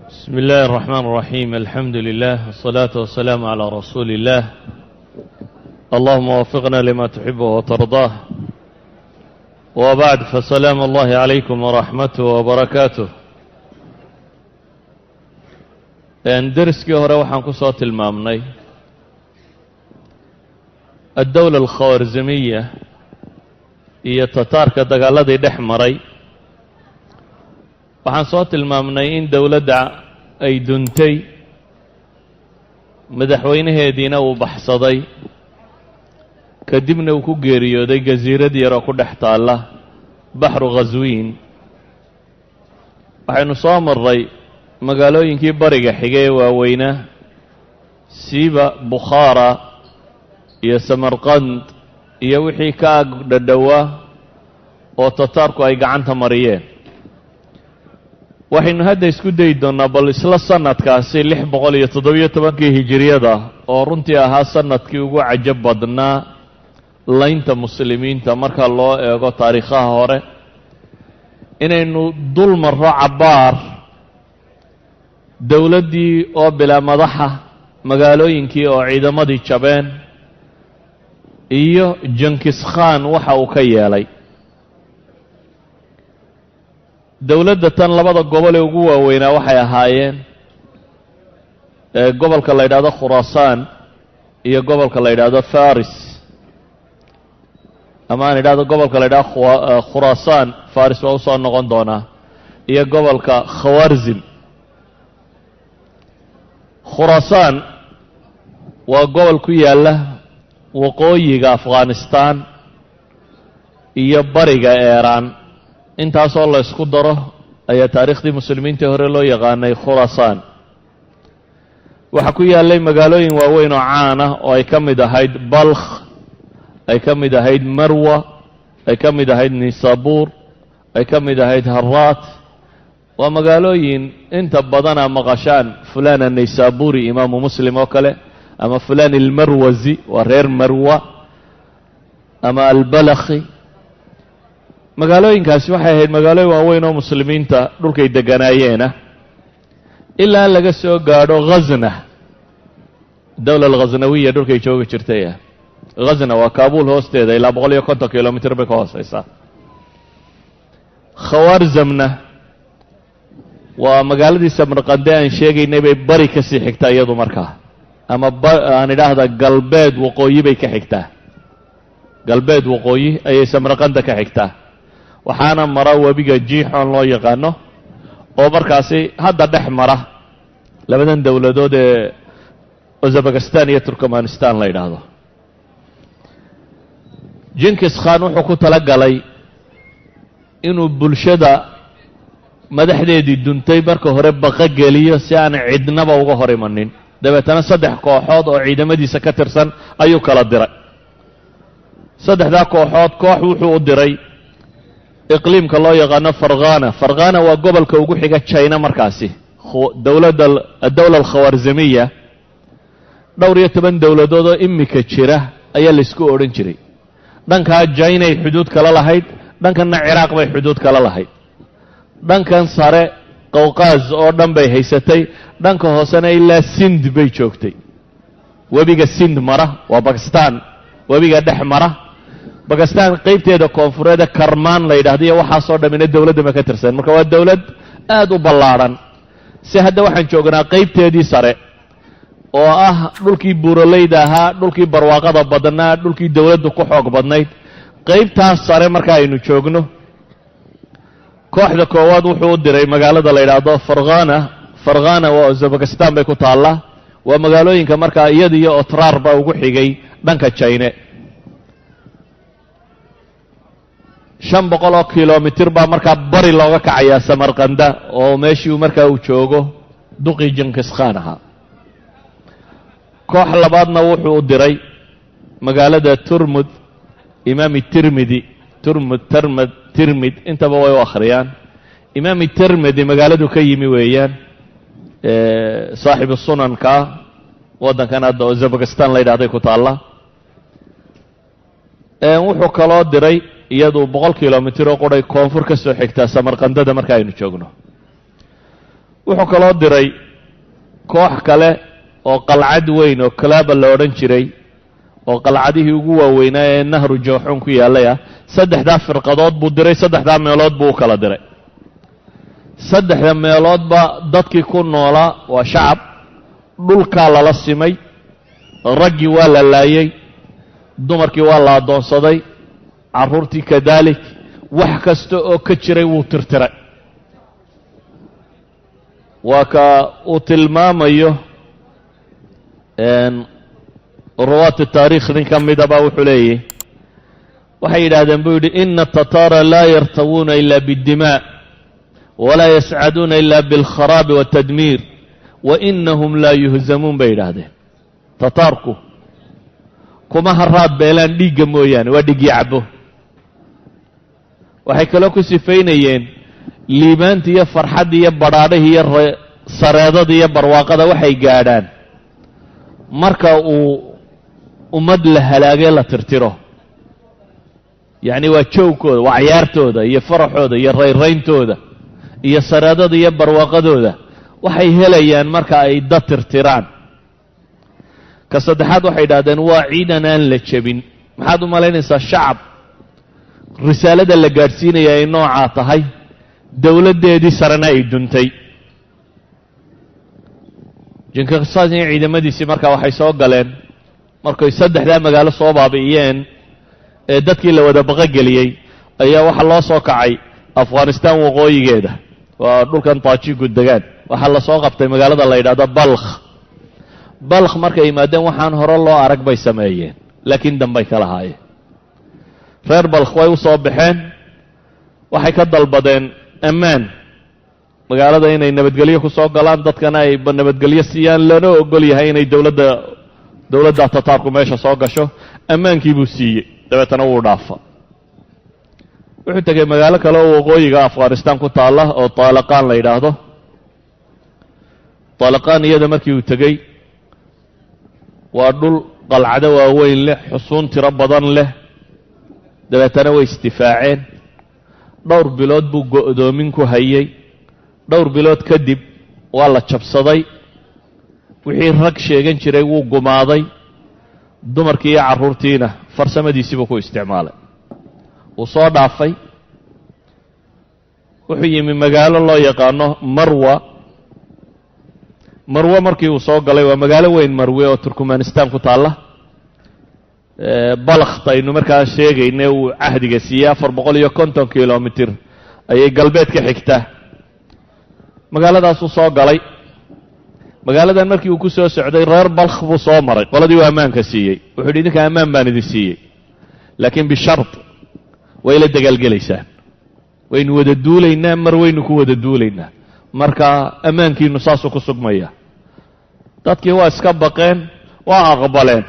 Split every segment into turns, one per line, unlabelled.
بسم الله الرحمن الرحيم. الحمد لله والصلاة والسلام على رسول الله. اللهم وفقنا لما تحبه وترضاه، وبعد، فسلام الله عليكم ورحمته وبركاته. درسكii hore waxaan ku soo tilmaamnay الدولة الخوارزمية iyo tataarka dagaaladii dhex maray. waxaan soo tilmaamnay in dowladda ay duntay, madaxweynaheediina uu baxsaday, kadibna uu ku geeriyooday jasiirad yar oo ku dhex taalla baxru khaswiin. waxaynu soo marray magaalooyinkii bariga xigay ee waaweynaa, siiba bukhaara iyo samarqand iyo wixii ka ag dhadhowaa oo tataarku ay gacanta mariyeen. waxaynu hadda isku dayi doonnaa bal isla sanadkaasi 617 hijiriyada oo runtii ahaa sanadkii ugu cajab badnaa laynta muslimiinta marka loo eego taariikhaha hore, inaynu dul marro cabbaar dowladdii oo bilaa madaxa, magaalooyinkii oo ciidamadii jabeen, iyo Jenkis Khan waxa uu ka yeelay. dowladda tan labada gobol ee ugu waaweynaa waxay ahaayeen gobolka la yidhaahdo khuraasaan iyo gobolka la yidhaahdo faris, ama aan idhahdo gobolka la yidhahdo khuraasaan, faris waa u soo noqon doonaa, iyo gobolka khawarzim. khuraasaan waa gobol ku yaalla waqooyiga afghanistan iyo bariga eeraan. intaasoo la isku daro ayaa taariikhdii muslimiintii hore loo yaqaanay khuraasaan. waxaa ku yaallay magaalooyin waaweyn oo caan ah oo ay ka mid ahayd balkh, ay ka mid ahayd marwa, ay ka mid ahayd nisabuur, ay ka mid ahayd haraat. waa magaalooyin inta badana maqashaan fulaan annaysaburi, imaamu muslim oo kale, ama fulaan almarwazi, waa reer marwa, ama albalakhi. magaalooyinkaasi waxay ahayd magaalooyin waaweyn oo muslimiinta dhulkay deganaayeena, ilaa laga soo gaadho ghazna, dowla alghaznawiya dhulkay joogi jirtay. ghazna waa kaabuul hoosteeda, ilaa 150 kilomitr bay ka hooseysaa. khawaarzamna waa magaaladii samarqande aan sheegaynay bay bari ka sii xigtaa iyadu markaa, ama aan idhaahda galbeed waqooyi bay ka xigtaa. galbeed waqooyi ayay samarqanda ka xigtaa. waxaana mara webiga jiixoon loo yaqaano oo markaasi hadda dhex mara labadan dowladood ee uzbekistan iyo turkmanistan la yidhaahdo. Jenkis Khan wuxuu ku tala galay inuu bulshada madaxdeedii duntay marka hore baqa geliyo si aan cidnaba uga hor imanin. dabeetana 3 kooxood oo ciidamadiisa ka tirsan ayuu kala diray. 3daa kooxood koox wuxuu u diray iqliimka loo yaqaano farghana. farghana waa gobolka ugu xiga China markaasi. dowla alkhawaarzimiya dhowr iyo 10 dowladood oo imika jira ayaa la isku odhan jiray. dhankaa Jainay xuduud kala lahayd, dhankanna Ciraaq bay xuduud kala lahayd. dhankan sare qawqaaz oo dhan bay haysatay, dhanka hoosena ilaa Sind bay joogtay. webiga Sind mara waa Bakistan, webiga dhex mara. bakistan qaybteeda koonfureed karmaan la yidhaahdo iyo waxaasoo dhammina dowladda ma ka tirsan. marka waa dowlad aad u ballaadhan. si hadda waxaan joognaa qaybteedii sare oo ah dhulkii buuraleyda ahaa, dhulkii barwaaqada badnaa, dhulkii dowladdu ku xoog badnayd. qaybtaas sare marka aynu joogno, kooxda koowaad wuxuu u diray magaalada la yidhaahdo farghana. farghana waa uzbekistan bay ku taallaa. waa magaalooyinka markaa iyada iyo otraar baa ugu xigay dhanka China. 500 kilomitr baa markaa bari looga kacayaa samarqanda, oo meeshii markaa uu joogo duqii Jenkis Khan ahaa. koox labaadna wuxuu u diray magaalada turmud, imaami tirmidi, tirmid intaba way u akhriyaan. imaami tirmidi magaaladu ka yimi weeyaan, saaxibu sunanka waddankan hadda uzbekistan la yidhahday ku taalla. wuxuu kaloo diray iyadu 100 kilomitr oo quray koonfur ka soo xigtaa samarqandada marka aynu joogno. wuxuu kaloo diray koox kale oo qalcad weyn oo kalaaba la odhan jiray oo qalcadihii ugu waaweynaa ee nahru jooxuun ku yaallay ah saddexdaa firqadood buu diray saddexdaa meelood buu u kala diray saddexda meeloodba dadkii ku noolaa waa shacab dhulkaa lala simay raggii waa la laayey dumarkii waa la addoonsaday carruurtii kadaalik wax kasta oo ka jiray wuu tirtiray waa ka uu tilmaamayo ruwaat taariikh nin ka midaba wuxuu leeyahy waxay yidhaahdeen buu yidhi ina atataara laa yartawuuna ila biاddimaa walaa yascaduuna ila biاlkharaabi waاtadmiir wainahum laa yuhzamuun bay yidhaahdeen tataarku kuma haraad beelaan dhiigga mooyaane waa dhiggii cabo waxay kaloo ku sifaynayeen liibaanta iyo farxadda iyo badhaadhaha iyo sareedada iyo barwaaqada waxay gaadhaan marka uu ummad la halaagee la tirtiro yacni waa joogkooda waa cayaartooda iyo faraxooda iyo rayrayntooda iyo sareedada iyo barwaaqadooda waxay helayaan marka ay dad tirtiraan ka saddexaad waxay idhahdeen waa ciidan aan la jebin maxaad u malaynaysaa shacab risaalada la gaadhsiinaya ay noocaa tahay dowladdeedii sarena ay duntay jinkisaan iyo ciidamadiisii markaa waxay soo galeen markay saddexdaa magaalo soo baabi'iyeen ee dadkii la wada baqogeliyey ayaa waxaa loo soo kacay afghanistaan waqooyigeeda waa dhulkan taajiku degaan waxaa la soo qabtay magaalada la yidhahdo balkh markay yimaadeen waxaan hore loo arag bay sameeyeen laakiin dambay ka lahaayeen reer balkh way u soo baxeen waxay ka dalbadeen ammaan magaalada inay nabadgelyo ku soo galaan dadkana ay nabadgelyo siiyaan lana ogol yahay inay dowladda tataarku meesha soo gasho ammaankii buu siiyey dabeetana wuu dhaafa wuxuu tegey magaalo kale oo waqooyiga afghanistaan ku taalla oo taalaqaan la yidhaahdo taalaqaan iyada markii uu tegey waa dhul qalcado waaweyn leh xusuun tiro badan leh dabeetana way isdifaaceen dhowr bilood buu go'doomin ku hayey dhowr bilood kadib waa la jabsaday wixii rag sheegan jiray wuu gumaaday dumarkii iyo carruurtiina farsamadiisiibuu ku isticmaalay wuu soo dhaafay wuxuu yimi magaalo loo yaqaano marwe markii uu soo galay waa magaalo weyn marwe oo turkmanistaan ku taalla balkht aynu markaa sheegayne uu cahdiga siiyey 450 kilomitir ayay galbeed ka xigtaa magaaladaasuu soo galay magaaladan markii uu ku soo socday reer balkh buu soo maray qoladii uu ammaanka siiyey wuxuu yidhi idinka ammaan baan idin siiyey laakiin bishart way la dagaalgelaysaan waynu wada duulaynaa mar waynu ku wada duulaynaa marka ammaankiinu saasuu ku sugmaya dadkii waa iska baqeen waa aqbaleen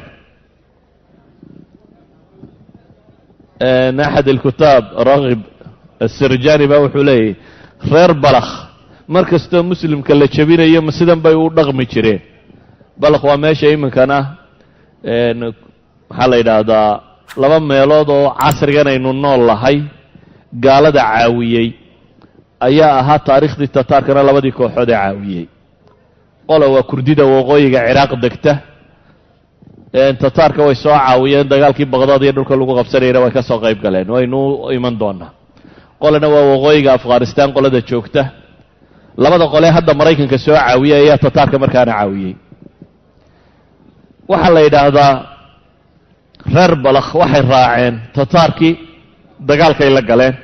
axad alkutaab raghib asirjani baa wuxuu leeyahy reer balakh mar kastoo muslimka la jebinayo ma sidan bay u dhaqmi jireen balakh waa meesha iminkana maxaa la yidhaahdaa laba meelood oo casrigan aynu nool lahay gaalada caawiyey ayaa ahaa taariikhdii tataarkana labadii kooxood ee caawiyey qola waa kurdida waqooyiga ciraaq degta tataarka way soo caawiyeen dagaalkii baqdaad iyo dhulka lagu qabsanayana way ka soo qayb galeen waynu iman doonaa qolana waa waqooyiga afghanistaan qolada joogta labada qole hadda maraykanka soo caawiyey ayaa tataarka markaana caawiyey waxaa la yidhaahdaa reer balakh waxay raaceen tataarkii dagaalkay la galeen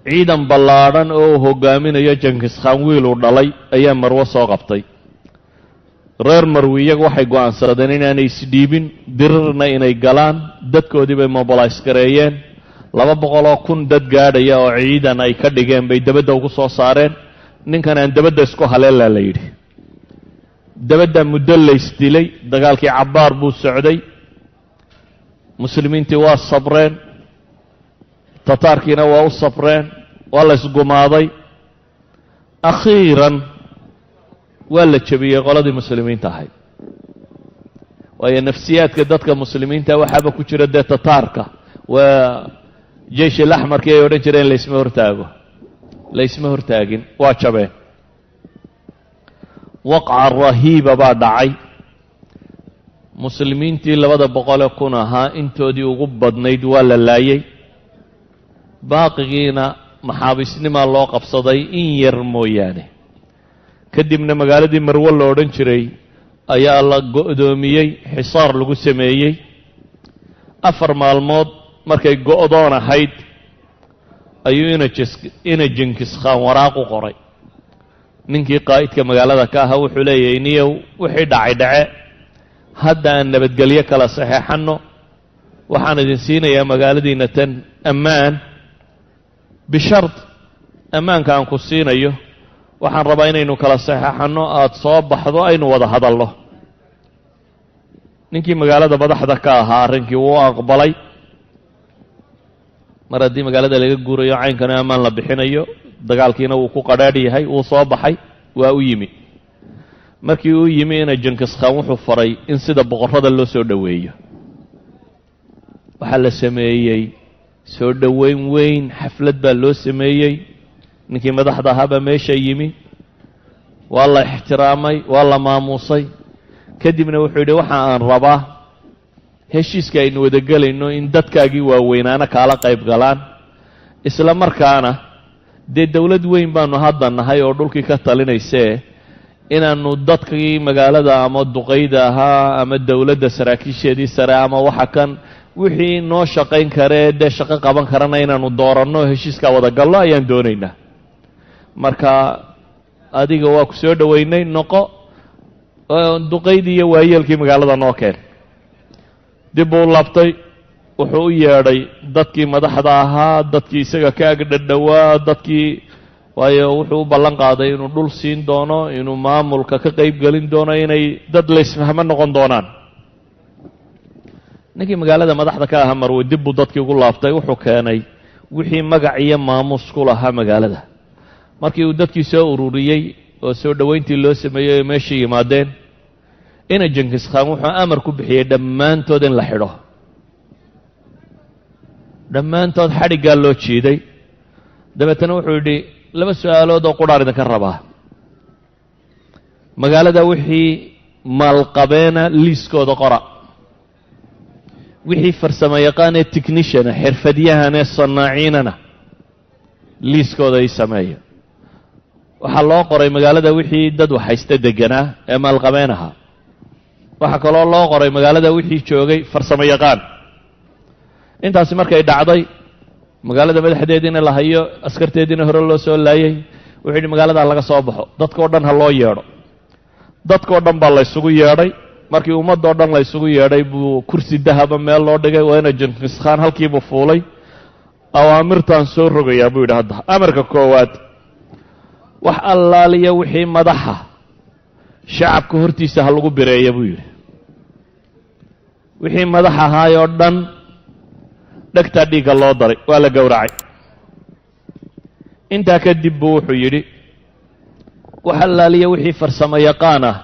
ciidan ballaadhan oo uu hogaaminayo jankiskhaan wiil uu dhalay ayaa marwo soo qabtay reer marwi iyagu waxay go'aansadeen inaanay isdhiibin dirirna inay galaan dadkoodii bay mobilize gareeyeen 200,000 dad gaadhaya oo ciidan ay ka dhigeen bay dabadda ugu soo saareen ninkan aan dabadda isku haleelaa la yidhi dabadda muddo laysdilay dagaalkii cabbaar buu socday muslimiintii waa sabreen tataarkiina waa u sabreen waa la isgumaaday akhiiran waa la jebiyey qoladii muslimiinta ahayd waayo nafsiyaadka dadka muslimiinta waxaaba ku jira dee tataarka waa jeysh alaxmarkii ay odhan jireen laysma hortaago laysma hortaagin waa jabeen waqca rahiiba baa dhacay muslimiintii 200,000 ahaa intoodii ugu badnayd waa la laayay baaqigiina maxaabiisnimaa loo qabsaday in yar mooyaane kadibna magaaladii marwo la odhan jiray ayaa la go'doomiyey xisaar lagu sameeyey 4 maalmood markay go'doon ahayd ayuu ina Jinkis Khan waraaq u qoray ninkii qaa'idka magaalada ka ahaa wuxuu leeyahay niyow wixii dhacay dhace hadda aan nabadgelyo kala saxeexanno waxaan idin siinayaa magaaladiina tan ammaan bishart ammaanka aan ku siinayo waxaan rabaa inaynu kala saxeexanno aad soo baxdo aynu wada hadalno ninkii magaalada madaxda ka ahaa arrinkii wuu aqbalay mar haddii magaalada laga guurayo caynkana ammaan la bixinayo dagaalkiina wuu ku qadhaadh yahay wuu soo baxay waa u yimi markii uu yimi ina Jinkis Khan wuxuu faray in sida boqorrada loo soo dhoweeyo waxaa la sameeyey soo dhoweyn weyn xaflad baa loo sameeyey ninkii madaxda ahaabaa meesha yimi waa la ixtiraamay waa la maamuusay kadibna wuxuu yidhi waxa aan rabaa heshiiska aynu wada gelayno in dadkaagii waaweynaana kaala qayb galaan isla markaana dee dawlad weyn baanu hadda nahay oo dhulkii ka talinaysee inaannu dadkii magaalada ama duqayda ahaa ama dawladda saraakiisheedii sare ama waxa kan wixii noo shaqayn karee dee shaqo qaban karana inaannu dooranno heshiiskaa wada gallo ayaan doonaynaa marka adiga waa ku soo dhoweynay noqo duqaydii iyo waayeelkii magaalada noo keen dib buu labtay wuxuu u yeedhay dadkii madaxda ahaa dadkii isaga ka agdhadhowaa dadkii waayo wuxuu u ballan qaaday inuu dhul siin doono inuu maamulka ka qayb gelin doono inay dad laysfahmo noqon doonaan ninkii magaalada madaxda ka ahaa marwe dib buu dadkii ugu laabtay wuxuu keenay wixii magac iyo maamuus ku lahaa magaalada markii uu dadkii soo ururiyey oo soo dhoweyntii loo sameeyey oo meesha yimaadeen ina Jinkis Khan wuxuu amar ku bixiyey dhammaantood in la xidho dhammaantood xadhiggaa loo jiiday dabeetana wuxuu yidhi 2 su'aalood oo qudhaar idinka rabaa magaalada wixii maalqabeena liiskooda qora wixii farsamo yaqaanee techniciana xirfadyahanee sanaaciinana liiskooda ay sameeyo waxaa loo qoray magaalada wixii dad waxhaysta deganaa ee maalqabeen ahaa waxaa kaloo loo qoray magaalada wixii joogay farsamo yaqaan intaasi markay dhacday magaalada madaxdeediina la hayo askarteediina hore loo soo laayay wuxuu yidhi magaaladaa laga soo baxo dadkao dhan ha loo yeedho dadkao dhan baa la ysugu yeedhay markii ummadoo dhan la ysugu yeedhay buu kursi dahaba meel loo dhigay waa ina Jinkis Khan halkiibuu fuulay awaamirtaan soo rogayaa buu yidhi hadda amarka koowaad wax allaaliya wixii madaxa shacabka hortiisa ha lagu bireeya buu yidhi wixii madax ahaayoo dhan dhegtaa dhiigga loo daray waa la gowracay intaa kadib buu wuxuu yidhi wax allaaliya wixii farsamo yaqaan ah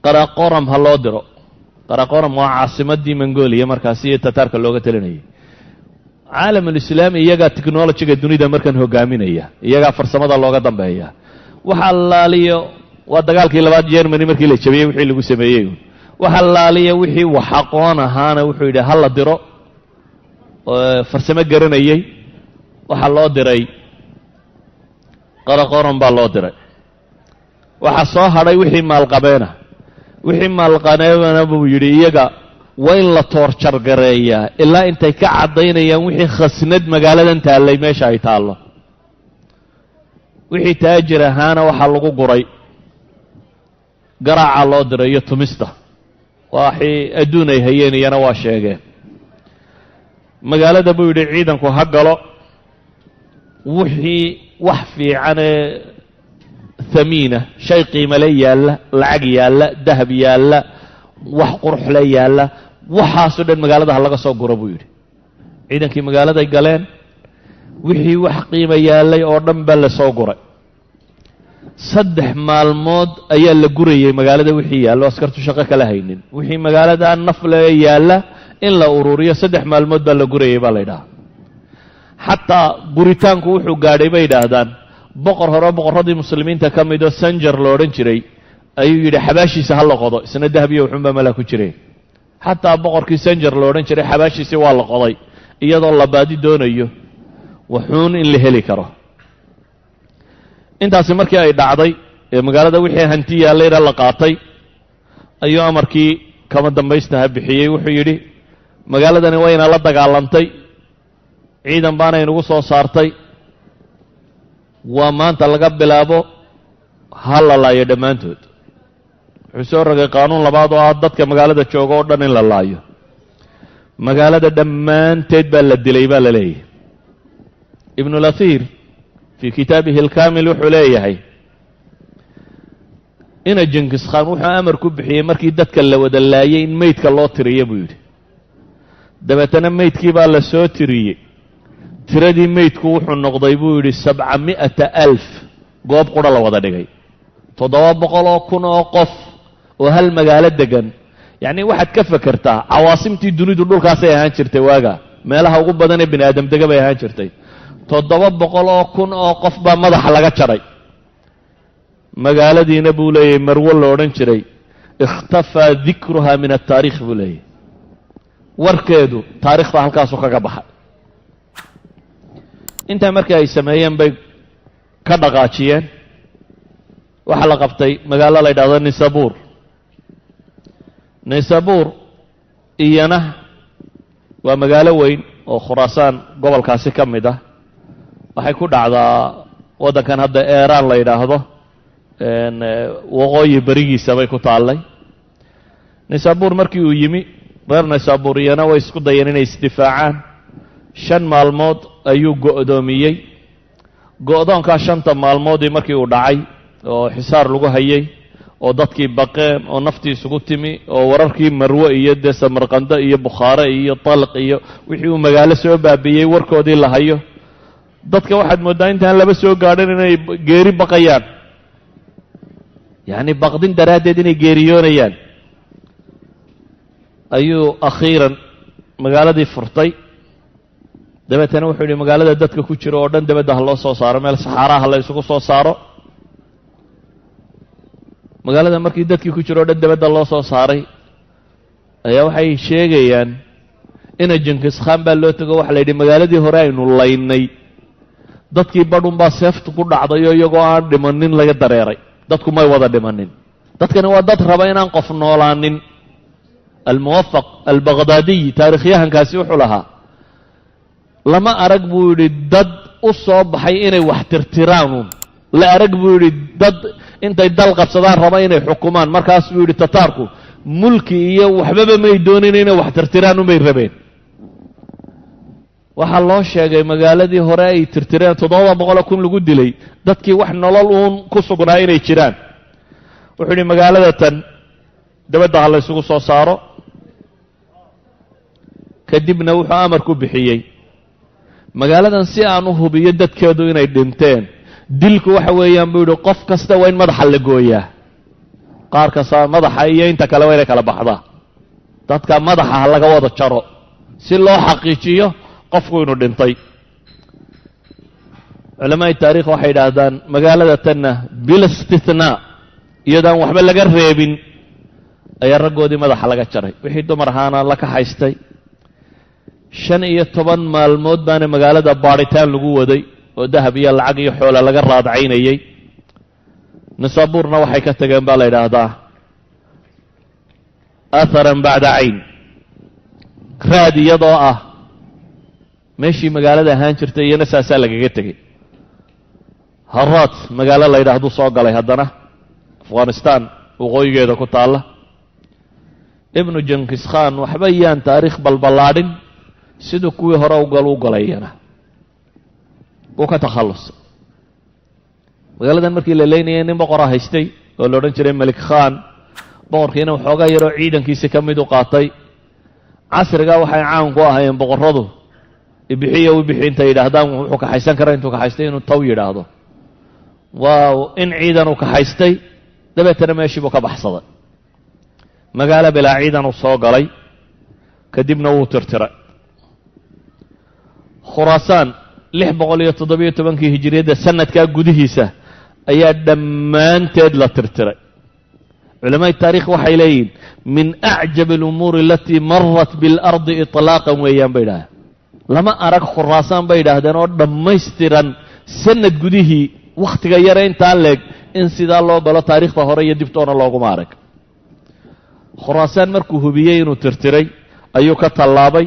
Qaraqoram ha loo diro Qaraqoram waa caasimadii Mongolia markaasi iyo Tataarka looga talinayay caalamul islaami iyaga technology-ga dunida markan hogaaminaya iyaga farsamada looga dambeeya waxa allaaliyo waa dagaalkii labaad Germany markii la jabiyay wixii lagu sameeyay waxa allaaliyo wixii wax aqoon ahaana wuxuu yidhi hal la diro farsamo garanayay waxa loo diray Qaraqoram baa loo diray waxa soo hadhay wixii maalqabeena wixii maalqabeena buu yidhi iyaga waa in la toorjar gareeyaa ilaa intay ka caddaynayaan wixii khasnad magaaladan taallay meesha ay taallo wixii taajir ahaana waxaa lagu guray garaaca loo diray iyo tumista waxii adduun ay hayeen iyana waa sheegeen magaalada buu yidhi ciidanku ha galo wixii wax fiicanee ثمينة شيء قيمة لي يالا لعق يالا ذهب يالا wax qurux la yaala waxaasoo dhan magaalada laga soo guro buu yiri ciidankii magaalada ay galeen wixii wax qiimo yaalay oo dhan baa la soo guray 3 maalmood ayaa la gurayay magaalada wixii yaalo askartu shaqo kala haynin wixii magaalada nafle yaala in la ururiyo 3 maalmood baa la gurayay baa la yiraahdaa xataa guritaanku wuxuu gaadhay bay yidhaahdaan boqor hore boqorradii muslimiinta ka mid oo sanjar lo odhan jiray ayuu yidhi xabaashiisa ha la qodo isna dahabiyo wuxuunbaa malaa ku jireen xataa boqorkii sanjar lo odhan jiray xabaashiisii waa la qoday iyadoo la baadi doonayo wuxuun in la heli karo intaasi markii ay dhacday ee magaalada wixii hanti yaallayna la qaatay ayuu amarkii kama dambaystaha bixiyey wuxuu yidhi magaaladani wayna la dagaalantay ciidan baana inugu soo saartay waa maanta laga bilaabo ha la laayo dhammaantood wuxuu soo rogay qaanuun labaad oo ah dadka magaalada jooga oo dhan in la laayo magaalada dhammaanteed baa la dilay baa la leeyahay ibnu lasiir fii kitaabihi alkaamil wuxuu leeyahay ina jinkis khaan wuxuu amar ku bixiyey markii dadka la wada laayay in meydka loo tiriyo buu yidhi dabeetana meydkii baa la soo tiriyey tiradii meydku wuxuu noqday buu yidhi 700,000 goob qura la wada dhigay 700,000 oo qof oo hal magaalo degan yacni waxaad ka fakertaa cawaasimtii dunidu dhulkaasay ahaan jirtay waaga meelaha ugu badan ee bini aadam dega bay ahaan jirtay 700,000 oo qof baa madaxa laga jaray magaaladiina buu leeyahay marwo la odhan jiray ikhtafaa dikruha min ataariikh buu leeyahay warkeedu taariikhda halkaasuu kaga baxay intaa markii ay sameeyeen bay ka dhaqaajiyeen waxaa la qabtay magaalo la yidhahdo nisabuur nisabuur iyana waa magaalo weyn oo khuraasaan gobolkaasi ka mid ah waxay ku dhacdaa waddankan hadda eeraan la yidhaahdo waqooyi berigiisa bay ku taallay nisabuur markii uu yimi reer nisabuur iyana way isku dayeen inay isdifaacaan 5 maalmood ayuu go'doomiyey go'doonkaa 5 maalmoodii markii uu dhacay oo xisaar lagu hayay oo dadkii baqeen oo naftii isugu timi oo wararkii marwe iyo dee samarqando iyo bukhaare iyo talq iyo wixii uu magaalo soo baabiyey warkoodii la hayo dadka waxaad mooddaa intaan laba soo gaadhin inay geeri baqayaan yacni baqdin daraaddeed inay geeriyoonayaan ayuu akhiiran magaaladii furtay dabeetana wuxuu yidhi magaalada dadka ku jiro oo dhan dabadda ha loo soo saaro meel saxaaraha la isugu soo saaro magaalada markii dadkii ku jiro o dhan dabadda loo soo saaray ayaa waxay sheegayaan ina jinkis khaan baa loo tego waxa la yidhi magaaladii hore aynu laynay dadkii badhunbaa seeftu ku dhacdayo iyagoo aan dhimanin laga dareeray dadku may wada dhimanin dadkani waa dad raba inaan qof noolaanin almuwafaq albaqdaadiy taarikhyahankaasi wuxuu lahaa lama arag buu yidhi dad u soo baxay inay wax tirtiraanuun la arag buu yidhi dad intay dal qabsadaan raba inay xukumaan markaas buu yidhi tataarku mulki iyo waxbaba may doonin inay wax tirtiraan umay rabeen waxaa loo sheegay magaaladii hore ay tirtireen 700,000 lagu dilay dadkii wax nolol uun ku sugnaa inay jiraan wuxuu yidhi magaalada tan dabadda ha la ysugu soo saaro kadibna wuxuu amar ku bixiyey magaaladan si aan u hubiyo dadkeedu inay dhinteen dilku waxa weeyaan buu yidhi qof kasta waa in madaxa la gooyaa qaar kasta madaxa iyo inta kale waa inay kala baxdaa dadka madaxa ha laga wada jaro si loo xaqiijiyo qofku inuu dhintay culamaa'i taariikh waxay yidhaahdaan magaalada tanna bil istithnaa iyadaan waxba laga reebin ayaa raggoodii madaxa laga jaray wixii dumar ahaana la ka haystay 15 maalmood baana magaalada baadhitaan lagu waday oo dahab iyo lacag iyo xoola laga raadcaynayay nisabuurna waxay ka tageen baa la yidhaahdaa atharan bacda cayn raad iyadoo ah meeshii magaalada ahaan jirtay iyana saasaa lagaga tegey haraat magaalo la yidhaahdu soo galay haddana afghanistaan waqooyigeeda ku taalla ibnu jinkis khaan waxba yaan taariikh balballaadhin siduu kuwii hore u galayana wuu ka takhallusay magaaladan markii la leynayay nin boqora haystay oo la odhan jiray melik khaan boqorkiina waxoogaa yaroo ciidankiisi ka mid u qaatay casrigaa waxay caan ku ahaayeen boqorradu ibixiyo u bixi intay yidhaahdaan wuxuu kaxaysan karaa intuu kaxaystay inuu taw yidhaahdo waaw in ciidan uu kaxaystay dabeetana meeshii buu ka baxsaday magaalo bilaa ciidan uu soo galay kadibna wuu tirtiray khuraasaan 677 hijriyada sanadka gudihiisa ayaa dhammaanteed la tirtiray culimada taariikh waxay leeyihiin min acjab al-umur allati marrat bil ardi itlaqan weeyaan bay dhahdeen lama arag khuraasaan bay dhahdeen oo dhammaystiran sanad gudihii wakhtiga yare intaa leeg in sidaa loo galo taariikhda hore iyo dibtoona looguma arag khuraasaan markuu hubiyey inuu tirtiray ayuu ka tallaabay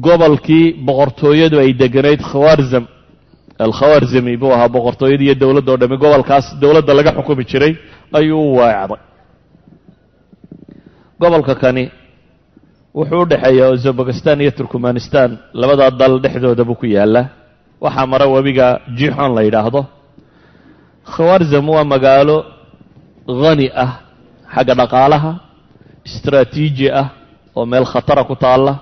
gobolkii boqortooyadu ay deganayd khawaarzam alkhawaarzami buu ahaa boqortooyada iyo dowladda oo dhami gobolkaas dowladda laga xukumi jiray ayuu u weecday gobolka kani wuxuu u dhexeeyaa uzbekistan iyo turkmanistan labadaa dal dhexdooda buu ku yaallaa waxaa mara webiga jixon la yidhaahdo khawaarzam waa magaalo hani ah xagga dhaqaalaha istraatiiji ah oo meel khatara ku taalla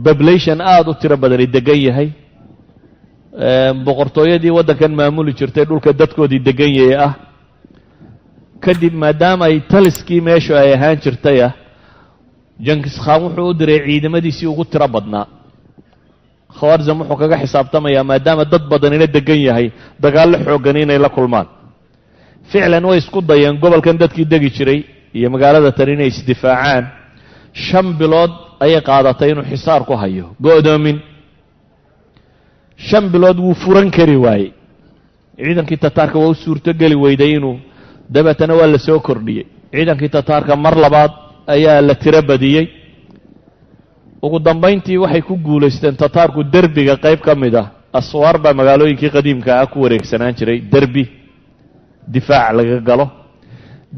population aada u tiro badani degan yahay boqortooyadii waddankan maamuli jirtay dhulka dadkoodii degan yahay ah kadib maadaama ay taliskii meeshu ay ahaan jirtay ah Genghis Khan wuxuu u diray ciidamadiisii ugu tiro badnaa khawaarzam wuxuu kaga xisaabtamayaa maadaama dad badanina degan yahay dagaallo xooggan inay la kulmaan ficlan way isku dayeen gobolkan dadkii degi jiray iyo magaalada tan inay isdifaacaan 5 bilood ayay qaadatay inuu xisaar ku hayo go'doomin 5 bilood wuu furan kari waayey ciidankii tataarka waa u suurto geli weyday inuu dabeetana waa la soo kordhiyey ciidankii tataarka mar labaad ayaa la tiro badiyey ugu dambayntii waxay ku guulaysteen tataarku derbiga qayb ka mid ah aswaar baa magaalooyinkii qadiimka ah ku wareegsanaan jiray derbi difaac laga galo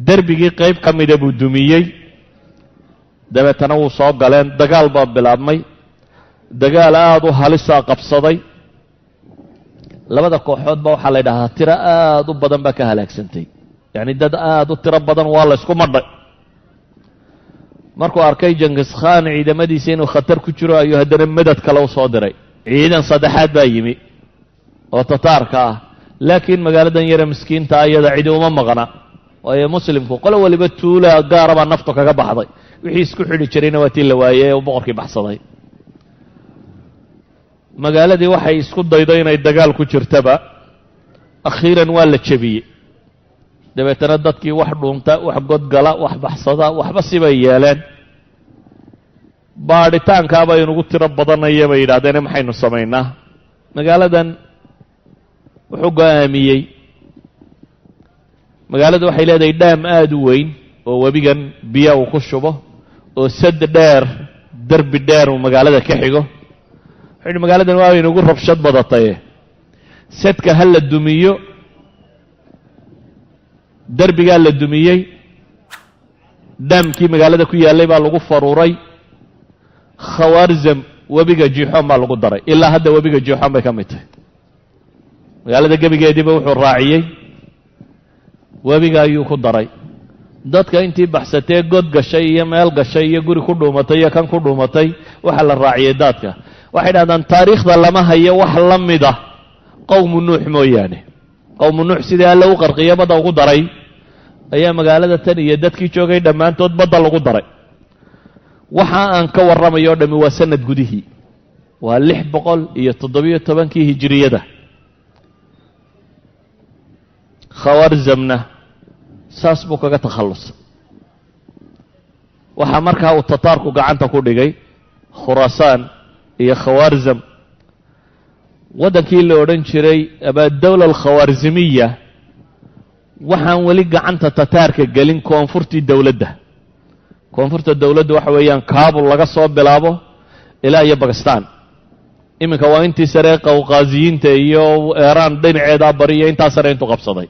derbigii qayb ka mida buu dumiyey dabeetana wuu soo galeen dagaal baa bilaabmay dagaal aada u halisaa qabsaday labada kooxood ba waxaa la yidhahdaa tiro aada u badan baa ka halaagsantay yacni dad aada u tiro badan waa la ysku madhay markuu arkay Genghis Khan ciidamadiisa inuu khatar ku jiro ayuu haddana madad kale u soo diray ciidan saddexaad baa yimi oo tataarka ah laakiin magaaladan yare miskiinta ayada cidi uma maqna waayo muslimku qolo waliba tuula gaara baa naftu kaga baxday wixii isku xidhi jirayna waa tii la waayey oo boqorkii baxsaday magaaladii waxay isku dayday inay dagaal ku jirtaba akhiiran waa la jebiyey dabeetana dadkii wax dhuunta wax godgala wax baxsada waxba sibay yeeleen baadhitaankaaba inugu tiro badanaya bay yidhaahdeen maxaynu samaynaa magaaladan wuxuu go'aamiyey magaalada waxay leedahay dhaam aada u weyn oo webigan biya uu ku shubo oo sad dheer derbi dheer uu magaalada ka xigo wuxuu yidhi magaaladan waa inugu rabshad badataye sadka ha la dumiyo derbigaa la dumiyey dhaamkii magaalada ku yaallay baa lagu faruuray khawaarzam webiga jixon baa lagu daray ilaa hadda webiga jixon bay ka mid tahay magaalada gebigeediiba wuxuu raaciyey webiga ayuu ku daray dadka intii baxsatee god gashay iyo meel gashay iyo guri ku dhuumatay iyo kan ku dhuumatay waxaa la raaciyey daadka waxay dhahdaan taariikhda lama hayo wax la mid ah qowmu nuux mooyaane qowmu nuux sidii alle u qarqiya badda ugu daray ayaa magaalada tan iyo dadkii joogay dhammaantood badda lagu daray waxa aan ka warramayo o dhammi waa sanad gudihii waa 677 hijriyada khawaarzamna saas buu kaga takhallusay waxaa markaa uu tataarku gacanta ku dhigay khuraasaan iyo khawaarzam waddankii la odhan jiray abaadawla alkhawaarzimiya waxaan weli gacanta tataarka gelin koonfurtii dowladda koonfurta dowladda waxa weeyaan kaabul laga soo bilaabo ilaa iyo bakistan iminka waa intii sare qawqaaziyiinta iyo eeraan dhinaceedaa bariyo intaa sare intuu qabsaday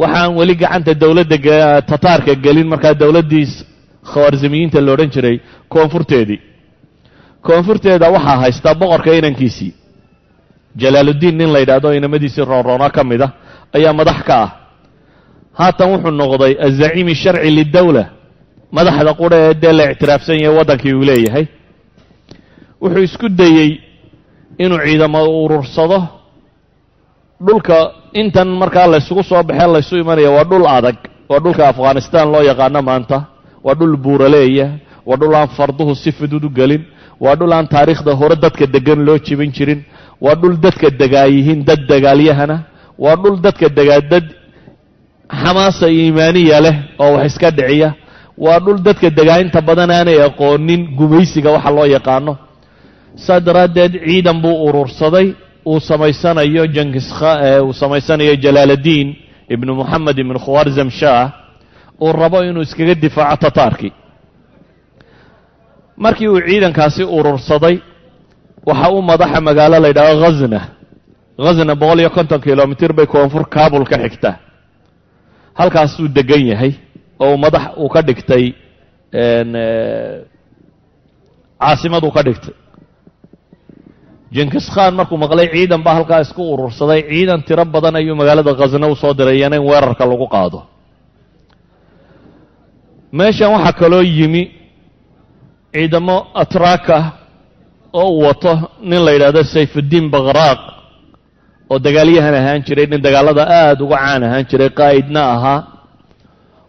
waxaan weli gacanta dowladda tataarka gelin markaa dowladdii khawaarzimiyiinta la odhan jiray koonfurteeda waxaa haystaa boqorka inankiisii jalaaluddiin nin la yidhaahdo inamadiisii roonroona ka mid ah ayaa madax ka ah haatan wuxuu noqday azaciimi sharci lidowla madaxda qura ee dee la ictiraafsan yahay waddankii uu leeyahay wuxuu isku dayey inuu ciidamo urursado dhulka intan markaa laysugu soo baxee laysu imanaya waa dhul adag waa dhulka afghanistan loo yaqaano maanta waa dhul buuraleeya waa dhul aan farduhu si fudud u gelin waa dhul aan taariikhda hore dadka degan loo jibin jirin, waa dhul dadka degaa yihiin dad dagaalyahana, waa dhul dadka degaa dad xamaasa iimaaniya leh oo wax iska dhiciya, waa dhul dadka degaa inta badan aanay aqoonin gumaysiga waxa loo yaqaano. saa daraaddeed ciidan buu urursaday uu samaysanayo uu samaysanayo jalaaladiin ibnu moxamed ibnu khawarzam shah uu rabo inuu iskaga difaaco tataarkii. markii uu ciidankaasi urursaday waxa uu madaxa magaalo la yidhahdo ghazna 150 kilomitir bay koonfur kaabul ka xigtaa. halkaasuu degan yahay oo madax uu ka dhigtay caasimaduu ka dhigtay. jenkis khan markuu maqlay ciidan baa halkaa isku urursaday, ciidan tiro badan ayuu magaalada khasna u soo diray iyana in weerarka lagu qaado. meeshan waxaa kaloo yimi ciidamo atraaka oo uu wato nin la yidhaahdo sayfuddiin bakhraaq oo dagaalyahan ahaan jiray, nin dagaalada aada uga caan ahaan jiray, qaa'idna ahaa,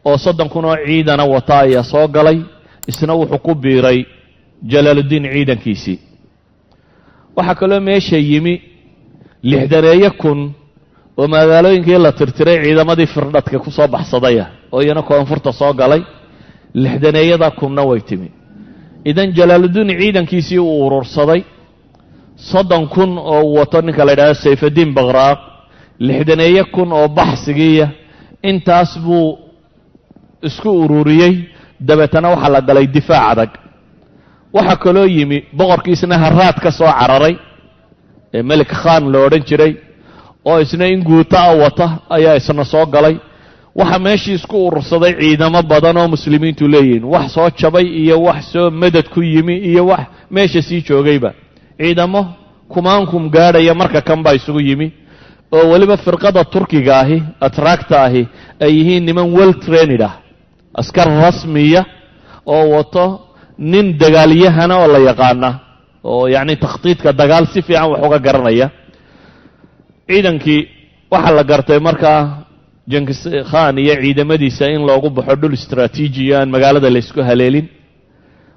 oo 30 kun oo ciidana wata ayaa soo galay. isna wuxuu ku biiray jalaaluddiin ciidankiisii. waxaa kaloo meesha yimi 60 kun oo magaalooyinkii la tirtiray ciidamadii firdhadka ku soo baxsadaya oo iyana koonfurta soo galay. 60 kunna way timi. idan jalaaluddiin ciidankiisii uu urursaday 30 kun oo wato ninka la yidhahdo sayfuddiin bakhraaq, 60 kun oo baxsigiiya, intaas buu isku ururiyey. dabeetana waxaa la galay difaac adag. waxaa kaloo yimi boqorkiisna haraad ka soo cararay ee melik khan lo odhan jiray oo isna in guuta a wata ayaa isna soo galay. waxa meeshii isku urursaday ciidamo badan oo muslimiintu leeyihiin, wax soo jabay iyo wax soo madad ku yimi iyo wax meesha sii joogayba. ciidamo kumaankum gaadhaya marka kan baa isugu yimi oo weliba firqada turkiga ahi atraakta ahi ay yihiin niman well trained ah, askar rasmiya oo wato nin dagaalyahana oo la yaqaana oo yacni takhtiidka dagaal si fiican wax uga garanaya. ciidankii waxaa la gartay markaa jenkis khan iyo ciidamadiisa in loogu baxo dhul istraatiijiya aan magaalada la isku haleelin.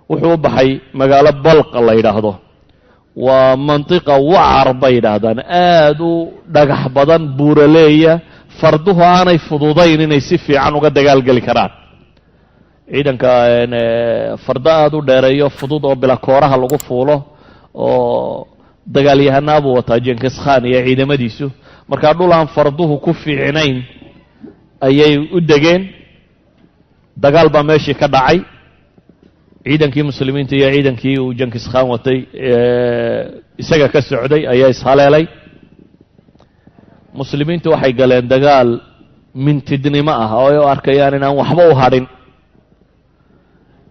wuxuu u baxay magaalo balq la yidhaahdo, waa mantiqa wacar bay yidhaahdaan, aada u dhagax badan, buuraleeya, farduhu aanay fududayn inay si fiican uga dagaalgeli karaan. ciidanka fardo aada u dheereeyo fudud oo bila kooraha lagu fuulo oo dagaalyahanaabuu wataa jenkis khan iyo ciidamadiisu. markaa dhul aan farduhu ku fiicnayn ayay u degeen. dagaal baa meeshii ka dhacay. ciidankii muslimiinta iyo ciidankii uu jenkis khan watay isaga ka socday ayaa ishaleelay. muslimiintu waxay galeen dagaal mintidnimo ah oo ay u arkayaan inaan waxba u hadhin.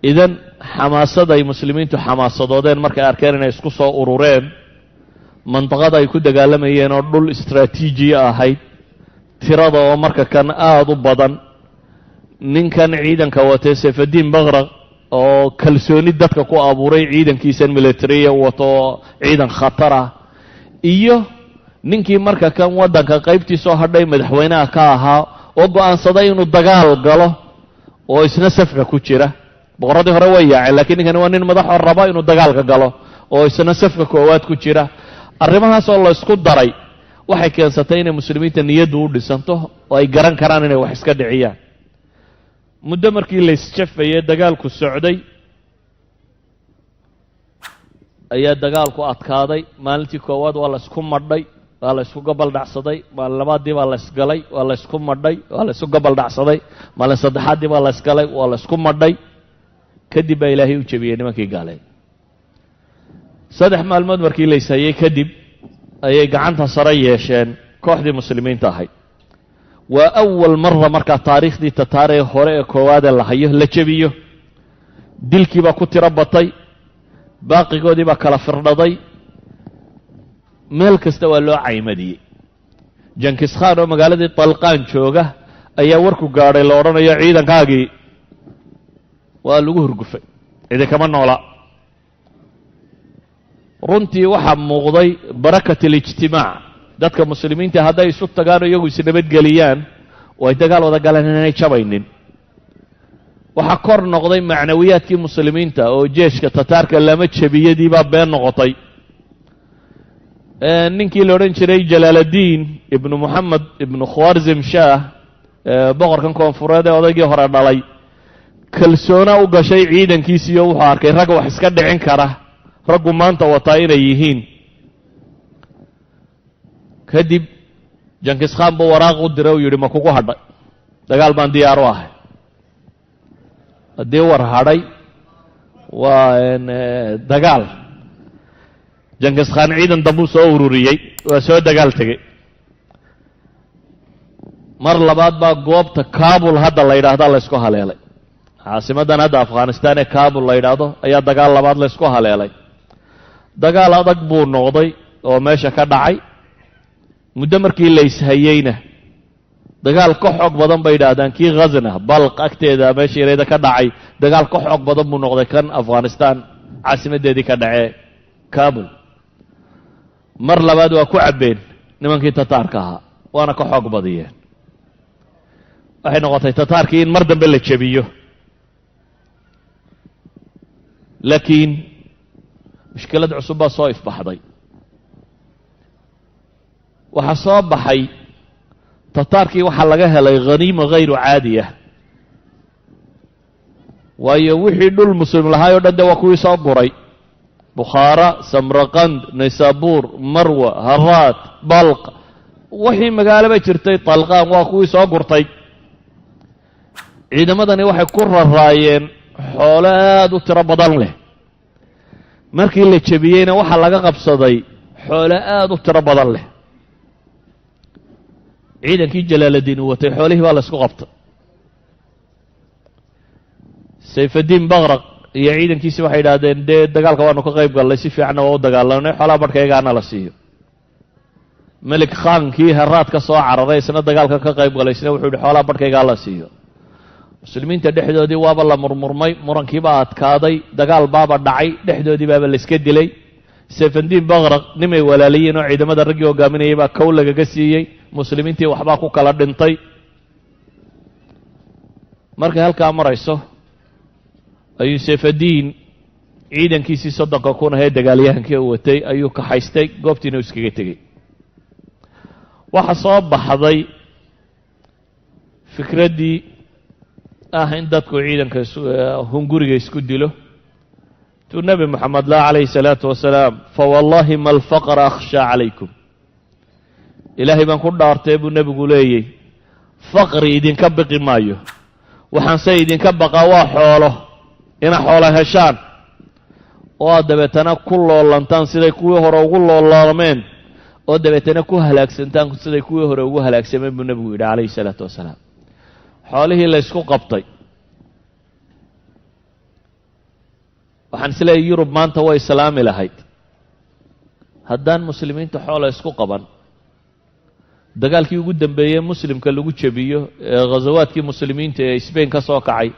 idan xamaasada ay muslimiintu xamaasadoodeen markay arkeen inay isku soo urureen mandaqada ay ku dagaalamayeen oo dhul istraatiijiya ahayd, tirada oo marka kan aada u badan, ninkan ciidanka watay sayfuddiin bakhraaq oo kalsooni dadka ku abuuray ciidankiisan militariya wato ciidan khatar ah, iyo ninkii marka kan waddanka qaybtii soo hadhay madaxweynaha ka ahaa oo go'aansaday inuu dagaal galo oo isna safka ku jira. boqorradii hore way yaaceen, laakiin ninkani waa nin madaxoo raba inuu dagaalka galo oo isna safka koowaad ku jira. arrimahaas oo la isku daray waxay keensatay inay muslimiinta niyaddu u dhisanto oo ay garan karaan inay wax iska dhiciyaan. muddo markii la isjafayey dagaalku socday ayaa dagaalku adkaaday. maalintii koowaad waa la isku madhay, waa la isku gabaldhacsaday. maalin labaadii baa la isgalay, waa la isku madhay, waa la isku gabaldhacsaday. maalin saddexaadii baa la isgalay, waa la isku madhay. kadib baa ilaahay u jebiyey nimankii gaaleen. 3 maalmood markii la ishayey kadib ayay gacanta sare yeesheen kooxdii muslimiinta ahayd. waa awal mara markaa taariikhdii tataaree hore ee koowaadee la hayo la jebiyo. dilkii baa ku tiro batay, baaqigoodii baa kala firdhaday, meel kasta waa loo caymadiyey. jenkis khan oo magaaladii talqaan jooga ayaa warku gaadhay la odhanayo ciidankaagii waa lagu hurgufay, idinkama noola. runtii waxaa muuqday barakat alijtimaac. dadka muslimiinta hadday isu tagaan oo iyagu isnabadgeliyaan oo ay dagaal wada galaan inaanay jabaynin. waxaa kor noqday macnawiyaadkii muslimiinta oo jeeshka tataarka lama jebiyadii baa been noqotay. ninkii la odhan jiray jalaaladiin ibnu moxamed ibnu khwarzim shaah boqorkan koonfureed ee odaygii hore dhalay kalsoona u gashay ciidankiisiiyo wuxuu arkay rag wax iska dhicin kara raggu maanta wataa inay yihiin. kadib jankiskhaan buu waraaq u diray u yidhi ma kugu hadhay, dagaal baan diyaar u ahay. haddii war hadhay waa dagaal. jankiskhaan ciidan dambuu soo ururiyey, waa soo dagaal tegey. mar labaad baa goobta kabul hadda la yidhaahda laysku haleelay. caasimadan hadda afghanistan ee kabul la yidhaahdo ayaa dagaal labaad laysku haleelay. dagaal adag buu noqday oo meesha ka dhacay. muddo markii la ishayeyna dagaal ka xoog badan bay yidhaahdaan kii khazna balq agteeda meesha yareeda ka dhacay dagaal ka xoog badan buu noqday kan afghanistan caasimadeedii ka dhacee kabul. mar labaad waa ku cabbeen nimankii tataarka ahaa waana ka xoog badiyeen. waxay noqotay tataarkii in mar dambe la jebiyo. laakiin mushkilad cusub baa soo ifbaxday. waxaa soo baxay tataarkii waxaa laga helay khaniimo hayru caadiya. waayo wixii dhul muslim lahaay o dhan de waa kuwii soo guray. bukhaara, samraqand, naysaabuur, marwa, haraat, balq, wixii magaaloba jirtay talqaan waa kuwii soo gurtay. ciidamadani waxay ku raraayeen xoolo aada u tiro badan leh. markii la jebiyeyna waxaa laga qabsaday xoolo aada u tiro badan leh. ciidankii jalaaladiin uu watay xoolihii baa la isku qabtay. sayfadiin bakraq iyo ciidankiisi waxay yidhaahdeen dee dagaalka waanu ka qayb gallay, si fiicanna waa u dagaalanay, xoolaha badhkaygaana la siiyo. melik khaankii haraad ka soo cararay isna dagaalka ka qayb galay, isna wuxuu yihi xoolaha badhkaygaa la siiyo. muslimiinta dhexdoodii waaba la murmurmay, murankiibaa adkaaday, dagaal baaba dhacay, dhexdoodii baaba layska dilay. sayfadiin bakraq nimay walaaliyiin oo ciidamada raggii hogaaminayay baa kow lagaga siiyey. muslimiintii waxbaa ku kala dhintay. markay halkaa marayso ayuu sayfadiin ciidankiisii 30 kun ahee dagaalyahankii u watay ayuu kaxaystay, goobtiina uu iskaga tegey. waxaa soo baxday fikraddii ah in dadku ciidanka hunguriga isku dilo. tuu nebi moxamed la calayhi salaatu wasalaam fawallaahi ma alfaqra akhshaa calaykum. ilaahay baan ku dhaartay buu nebigu leeyey, faqri idinka biqi maayo, waxaanse idinka baqaa waa xoolo, ina xoolo heshaan oo aad dabeetana ku loolantaan siday kuwii hore ugu loolaalameen, oo dabeetana ku halaagsantaan siday kuwii hore ugu halaagsameen buu nebigu yidhi calayhi salaatu wasalaam. xoolihii la ysku qabtay. waxaan isleeyahay yurub maanta way islaami lahayd haddaan muslimiinta xoola isku qaban. dagaalkii ugu dambeeyey muslimka lagu jebiyo ee ghazawaadkii muslimiinta ee Spain ka soo kacay,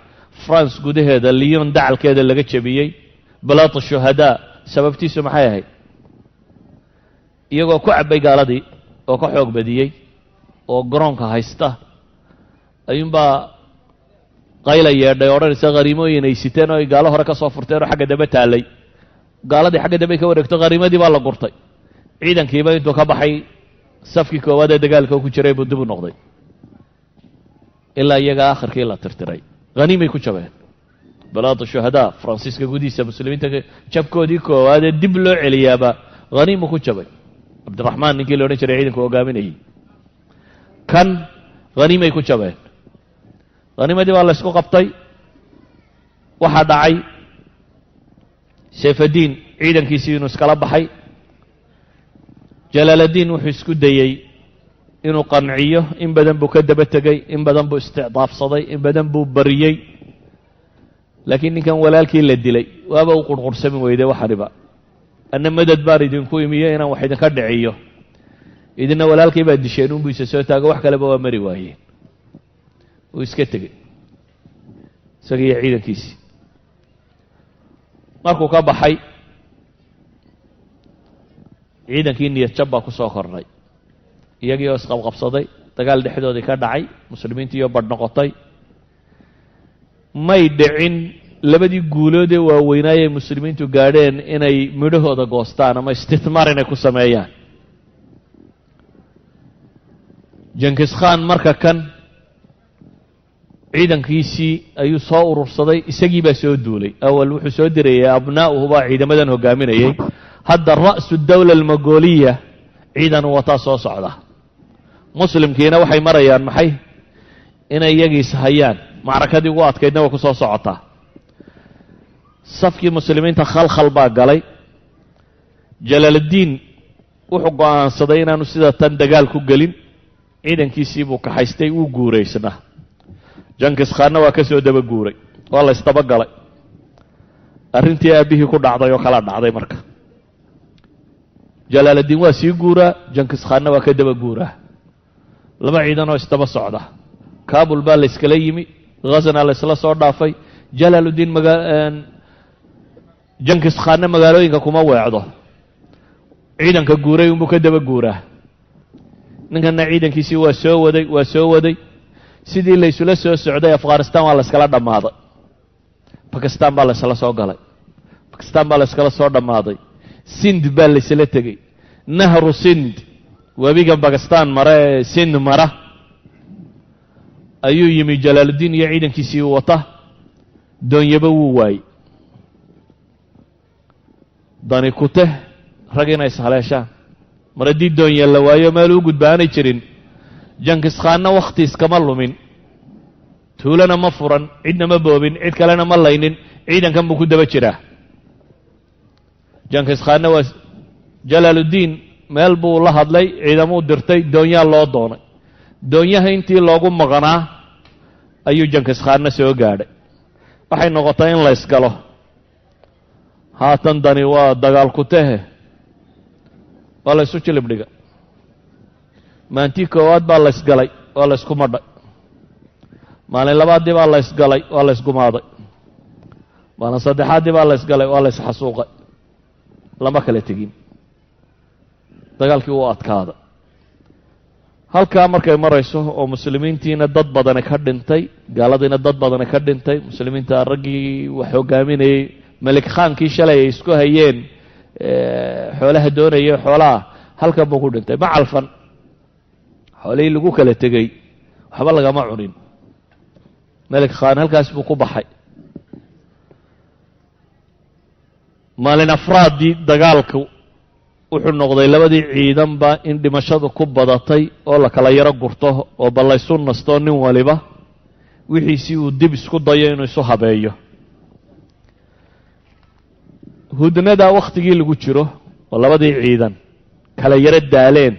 France gudaheeda Lyon dacalkeeda laga jebiyey, balaat shuhadaa, sababtiisu maxay ahayd? iyagoo ku cabbay gaaladii oo ka xoog badiyey oo garoonka haysta ayuunbaa qayla yeedhay odhanaysa khariimooyin ay siteen oo ay gaalo hore ka soo furteen oo xagga dambe taallay. gaaladii xagga dambe ka wareegto khariimadii baa la gurtay. ciidankiiba intuu ka baxay safkii koowaad ee dagaalka ku jiray buu dib u noqday, ilaa iyaga akhirkii la tirtiray. haniimay ku jabeen. balaad shuhadaa, faransiiska gudihiisa muslimiinta jabkoodii koowaad ee dib loo celiyaaba haniimu ku jabay. cabdiraxmaan ninkii la odhan jiray ciidanku hogaaminayay, kan haniimay ku jabeen. haniimadii baa la ysku qabtay. waxaa dhacay sayfadiin ciidankiisii inuu iskala baxay. jalaaladiin wuxuu isku dayey inuu qanciyo, in badan buu ka daba tegey, in badan buu isticdaafsaday, in badan buu bariyey. laakiin ninkan walaalkii la dilay waaba u qurqursami weyday waxaniba. anna madad baan idinku imiyo inaan wax idinka dhiciyo, idina walaalkii baa disheen unbuu isa soo taago, wax kaleba waa mari waayeen. wuu iska tegey isagiiyo ciidankiisii. markuu ka baxay ciidankii niyad jab baa ku soo kordhay. iyagii oo isqabqabsaday, dagaal dhexdoodii ka dhacay, muslimiintii oo badh noqotay. may dhicin labadii guulood ee waaweynaa ee muslimiintu gaadheen inay midhahooda goostaan ama istithmaar inay ku sameeyaan. Jenkins Khan marka kan ciidankiisii ayuu soo urursaday, isagii baa soo duulay. awal wuxuu soo dirayay abnaa'uhu baa ciidamadan hogaaminayay. hadda ra'su dawla almagoliya ciidan wataa soo socda. muslimkiina waxay marayaan maxay inay iyagiis hayaan. macrakadii ugu adkaydna way ku soo socotaa. safkii muslimiinta khalkhal baa galay. jalaaluddiin wuxuu go'aansaday inaanu sida tan dagaal ku gelin. ciidankiisii buu kaxaystay, wuu guuraysnaa. Jenkins Khanna waa ka soo daba guuray, waa la isdabagalay. arrintii aabbihii ku dhacday oo kala dhacday marka. jalaaluddiin waa sii guuraa, Jenkins Khanna waa ka daba guuraa. laba ciidan oo isdaba socda. kaabul baa la iskala yimi, ghazna la isla soo dhaafay. jalaaluddiin Jenkins Khanna magaalooyinka kuma weecdo, ciidanka guuray unbuu ka daba guuraa. ninkana ciidankiisii waa soo waday. sidii la isula soo socday Afghanistan waa la iskala dhammaaday. Pakistan baa la isla soo galay. Pakistan baa la iskala soo dhammaaday. Sind baa la isla tegey. nahru Sind, webiga Pakistan mara ee Sind mara, ayuu yimi Jalaaluddiin iyo ciidankiisii wata. doonyaba wuu waayey. dani kute rag inay ishaleeshaan. mar haddii doonya la waayo meel u gudbaanay jirin. Jenkins Khanna wakhti iskama lumin. tuulana ma furan, cidna ma boobin, cid kalena ma laynin. ciidankan buu ku daba jiraa. Jenkins Khanna waa Jalaaluddiin meel buu la hadlay, ciidamuu dirtay, doonyaa loo doonay. doonyaha intii loogu maqnaa ayuu Jenkins Khanna soo gaadhay. waxay noqotay in la isgalo. haatan dani waa dagaal ku tahe, waa la isu jilib dhiga. maalintii koowaad baa la isgalay, waa la isku madhay. maalin labaadii baa la isgalay, waa la isgumaaday. maalin saddexaadii baa la isgalay, waa la isxasuuqay. lama kala tegin. dagaalkii wuu adkaaday. halkaa markay marayso oo muslimiintiina dad badani ka dhintay, gaaladiina dad badani ka dhintay, muslimiinta raggii wax hogaaminayay, malik khaankii shalay ay isku hayeen xoolaha doonayay xoolaha, halkan buu ku dhintay. ma calfan. xoolihii lagu kala tegey waxba lagama cunin. malik khaan halkaas buu ku baxay. maalin afraadii dagaalku wuxuu noqday labadii ciidanba in dhimashadu ku badatay oo la kala yaro gurto oo ballaysu nasto nin waliba wixiisii uu dib isku dayo inuu isu habeeyo. hudnada wakhtigii lagu jiro oo labadii ciidan kala yaro daaleen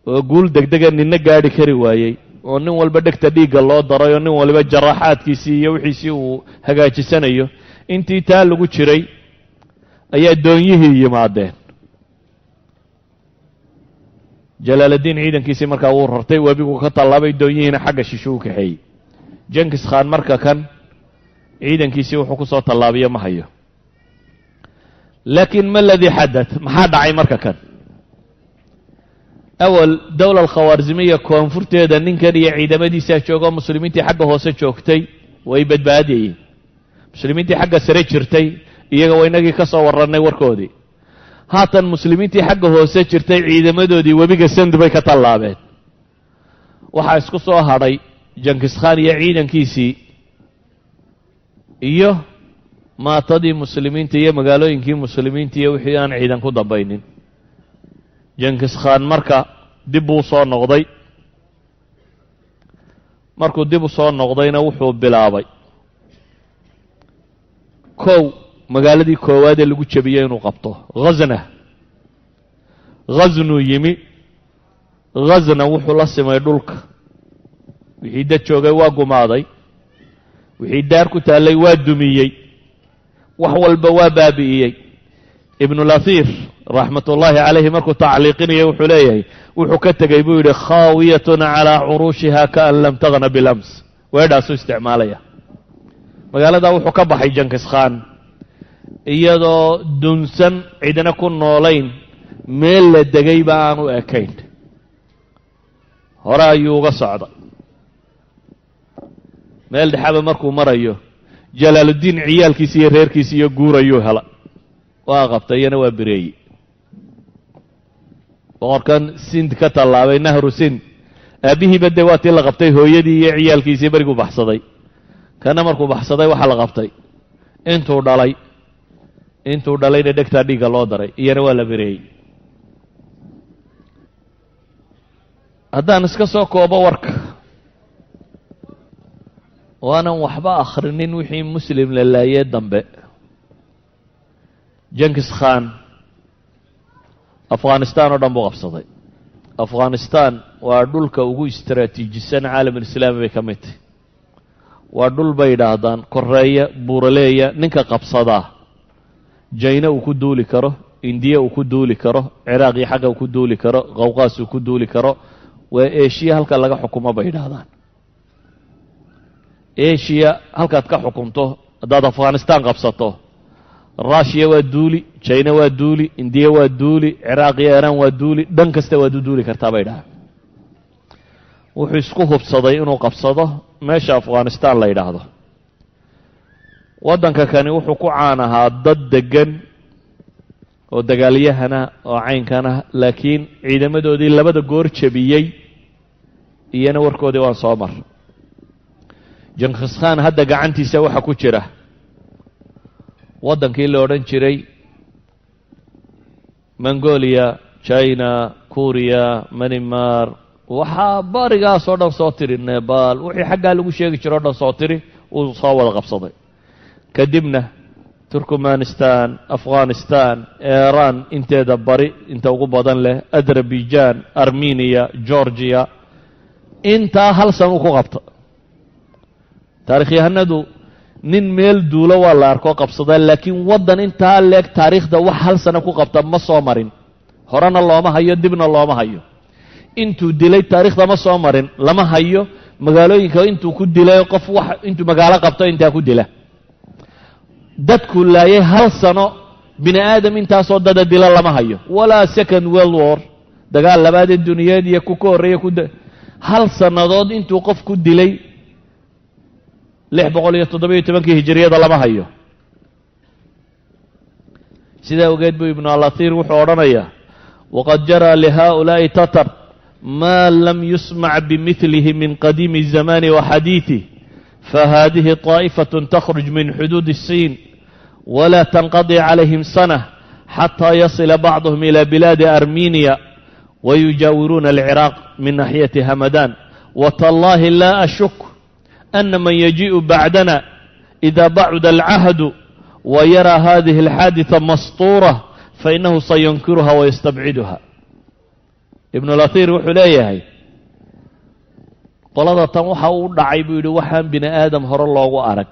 oo guul degdega ninna gaadhi kari waayey, oo nin walba dhegta dhiigga loo daray, oo nin waliba jaraaxaadkiisii iyo wixiisii uu hagaajisanayo. intii taa lagu jiray ayaa doonyihii yimaadeen. Jalaaluddiin ciidankiisii markaa wuu rartay, webigu ka tallaabay, doonyihiina xagga shisho u kaxeeyey. Jenkins Khan marka kan ciidankiisii wuxuu ku soo tallaabiyo ma hayo. laakiin ma aladii xadath, maxaa dhacay marka kan? awal dawla alkhawaarzimiya koonfurteeda ninkan iyo ciidamadiisaa joogo, muslimiintii xagga hoose joogtay way badbaadiyeen. muslimiintii xagga sare jirtay iyaga waa inagii ka soo warrannay warkoodii. haatan muslimiintii xagga hoose jirtay ciidamadoodii webiga Sind bay ka tallaabeen. waxaa isku soo hadhay Jenkins Khan iyo ciidankiisii iyo maatadii muslimiinta iyo magaalooyinkii muslimiinta iyo wixii aan ciidan ku dambaynin. Jenkins Khan marka dib buu soo noqday. markuu dib u soo noqdayna wuxuu bilaabay magaaladii koowaad ee lagu jabiyey inuu qabto ghaznuu yimi. ghazna wuxuu la simay dhulka. wixii dad joogay waa gumaaday. wixii daar ku taallay waa dumiyey. wax walba waa baabi'iyey. ibnu Lathir raxmatullaahi calayhi markuu tacliiqinaya wuxuu leeyahay, wuxuu ka tegey buu yidhi khaawiyatun calaa curuushiha kaan lam tagna bilams. weedhaasuu isticmaalaya. magaaladaa wuxuu ka baxay Jenkins Khan iyadoo dunsan, cidna ku noolayn, meel la degayba aanu ekayn. hore ayuu uga socday. meel dhexaba markuu marayo jalaaluddiin ciyaalkiisa iyo reerkiisa iyo guurayuu hela waa qabtay iyana waa bireeyey boqorkan sind ka tallaabay nahru sind aabbihiiba dee waa tii la qabtay hooyadii iyo ciyaalkiisii beriguu baxsaday kana markuu baxsaday waxaa la qabtay intuu dhalayna dhegtaa dhiigga loo daray iyana waa la bireeyey haddaan iska soo koobo warka waanan waxba akhrinin wixii muslim la laayee dambe jenkis khan afghanistan oo dhan buu qabsaday afghanistan waa dhulka ugu istaraatiijisan caalamulislaami bay ka mid tahy waa dhul bay yidhaahdaan koreeya buuraleeya ninka qabsadaa jayna uu ku duuli karo indiya uu ku duuli karo ciraaq iyo xagga uu ku duuli karo qawqaas uu ku duuli karo waa eshiya halka laga xukumo bay yidhaahdaan eshiya halkaad ka xukunto haddaad afghanistan qabsato rushiya waa duuli jina waa duuli indiya waa duuli ciraaq iyo iiraan waa duuli dhan kasta waad u duuli kartaa bay dhahaan wuxuu isku hubsaday inuu qabsado meesha afghanistan la yidhaahdo waddanka kani wuxuu ku caan ahaa dad deggan oo dagaalyahana oo caynkana laakiin ciidamadoodii labada goor jabiyey iyana warkoodii waan soo mar jenkis khan hadda gacantiisa waxa ku jira waddankii la odhan jiray mongolia china kuriya manimar waxaa barigaas oo dhan soo tiri nebal wixii xaggaa lagu sheegi jiro o dhan soo tiri uu soo wada qabsaday kadibna turkmanistan afghanistan iiraan inteeda bari inta ugu badan leh azerbaijan armeniya georgiya intaa hal san uu ku qabta taarikhyahanadu nin meel duulo waa la arko qabsada laakiin waddan intaa leeg taariikhda wax hal sano ku qabta ma soo marin horena looma hayo dibna looma hayo intuu dilay taariikhda ma soo marin lama hayo magaalooyinka intuu ku dilay qof wax intuu magaalo qabto intaa ku dila dadku laayay hal sano bini aadam intaasoo dada dila lama hayo walaa second world war dagaal labaad ee duniyeed iyo ku ka horreeya hal sannadood intuu qof ku dilay 617 hijriyada lama hayo sidaa ogeed buu ibnu alathir wuxuu odhanayaa waqad jaraa lihaa'ulaa'i tatar maa lam yusmac bimilihi min qadiimi الzamani waxadiiثih fahadihi طaa'ifaة takhruj min xuduud الsiin wla tanqadي calayhim sanة xatى yasila bacduhm ilى bilaadi armeniya wayujaawiruuna alciraaq min naxyati hamadan watallahi la ashuk أن من يجيء بعدنا إذا بعد العهد ويرى هذه الحادثة مسطورة فإنه سينكرها ويستبعدها ابن الأثير wuxuu leeyahay qoladatan waxa uu dhacay buu yidhi waxaan bini aadam hore loogu arag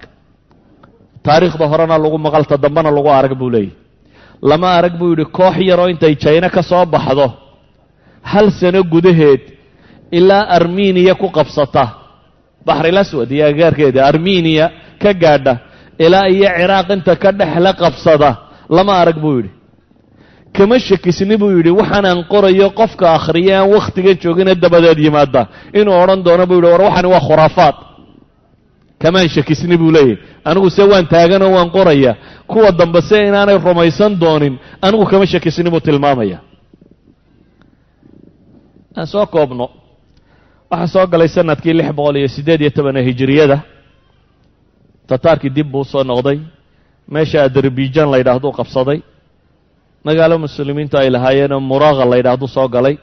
taariikhda horena lagu maqalta dambana lagu arag buu leeyahy lama arag buu yidhi koox yaroo intay jayna ka soo baxdo hal sano gudaheed ilaa armeniya ku qabsata baxrilaswad iyo agaarkeeda armeniya ka gaadha ilaa iyo ciraaq inta ka dhexla qabsada lama arag buu yidhi kama shakisni buu yidhi waxaanaan qorayo qofka akhriya aan wakhtiga joogina dabadeed yimaada inuu odhan doono buu yidhi war waxani waa khuraafaad kamaan shakisni buu leeyahy anigu se waan taaganoo waan qoraya kuwa dambe se inaanay rumaysan doonin anigu kama shakisni buu tilmaamaya aan soo koobno waxaa soo galay sanadkii 618 hijriyada tataarkii dib buu soo noqday meesha azerbaijan la yidhaahdu qabsaday magaalo muslimiintu ay lahaayeenoo muraaqa la yidhaahdu soo galay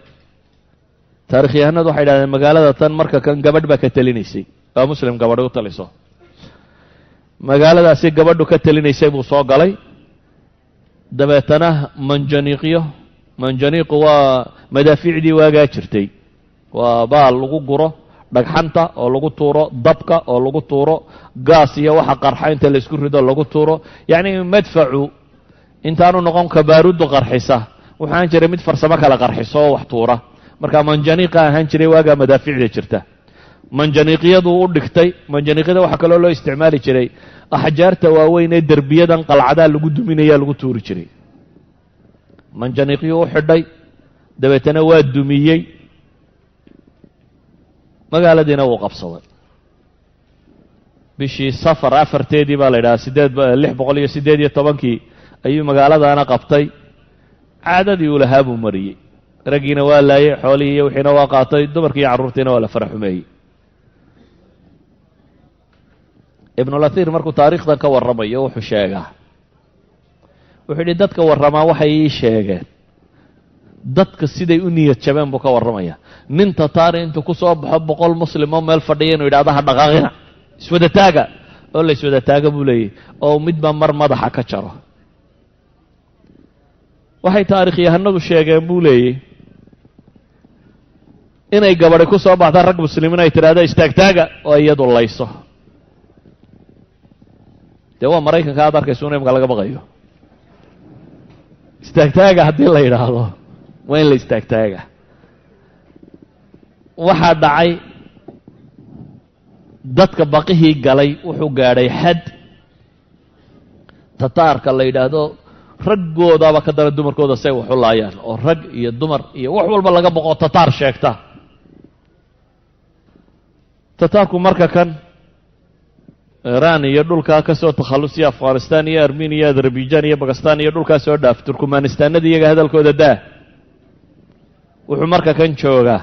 taarikhyahanadu waxay yidhahdeen magaalada tan marka kan gabadh baa ka telinaysay waa muslim gabadhi u taliso magaaladaasi gabadhu ka telinaysay buu soo galay dabeetana manjaniiqu waa madaafiicdii waagaa jirtay waa baal lagu guro dhagxanta oo lagu tuuro dabka oo lagu tuuro gaas iyo waxa qarxa inta la isku rido lagu tuuro yacni madfacu intaanu noqon kabaarudu qarxisa waxaan jiray mid farsamo kala qarxiso oo wax tuura marka manjaniiqa ahaan jiray waagaa madaafiicda jirta manjaniiqyadu u dhigtay manjaniiqyada waxaa kaloo loo isticmaali jiray axjaarta waaweyn ee derbiyadan qalcadaa lagu duminaya lagu tuuri jiray manjaniiqyu u xidhay dabeetana waa dumiyey magaaladiina wuu qabsaday bishii safar afarteedii baa la yidhaha 618 ayuu magaaladaana qabtay caadadii uu lahaa buu mariyey raggiina waa laayay xoolihii iyo wixiina waa qaatay dumarkii iyo carruurtiina waa la faraxumeeyey ibnulatiir markuu taariikhdan ka warramayo wuxuu sheegaa wuxuu yidhi dadka warramaa waxay ii sheegeen dadka siday u niyad jabeen buu ka warramaya nin tataari intuu ku soo baxo 100 muslim oo meel fadhiya inuu yidhahdo ha dhaqaaqina iswada taaga oo la iswada taaga buu leeyahy oo midba mar madaxa ka jaro waxay taariikhyahanadu sheegeen buu leeyay inay gabadhi ku soo baxda rag muslimiin ay tiraahdo istaagtaaga oo iyadu layso dee waa maraykanka aad arkayso in imka laga baqayo istaagtaaga haddii la yidhaahdo waa in la istaagtaaga waxaa dhacay dadka baqihii galay wuxuu gaadhay xad tataarka la yidhaahdo raggoodaaba ka dara dumarkooda say wax u laayaan oo rag iyo dumar iyo wax walba laga boqo tataar sheegta tataarku marka kan iiraan iyo dhulkaa ka soo takhallusiya afghanistan iyo armenia iyo azerbaijan iyo bakistan iyo dhulkaa soo dhaaf turkmanistaanada iyaga hadalkooda daa wuxuu marka kan joogaa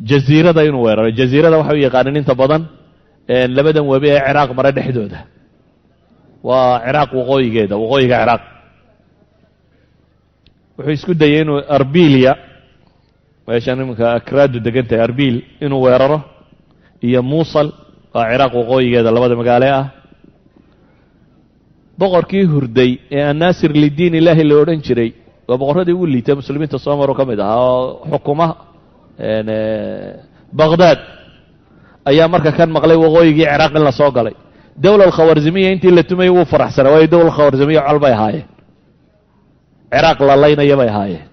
jaziirada inuu weeraro jaziirada waxa u yaqaanin inta badan labadan webi ee ciraaq mare dhexdooda waa ciraaq waqooyigeeda waqooyiga ciraaq wuxuu isku dayay inuu arbiliya meeshaan iminka akraadu degan tahay arbil inuu weeraro iyo muusal waa ciraaq waqooyigeeda labada magaale ah boqorkii hurday ee annaasir lidiin ilaahi la odhan jiray waa boqorradii ugu liitay muslimiinta soo maro ka mid ahaa oo xukuma baqdaad ayaa marka kan maqlay waqooyigii ciraaq in la soo galay dawla alkhawarzimiya intii la tumayay wuu faraxsanaa waayo dawla alkhawarzimiya col bay ahaayeen ciraaq la laynaya bay ahaayeen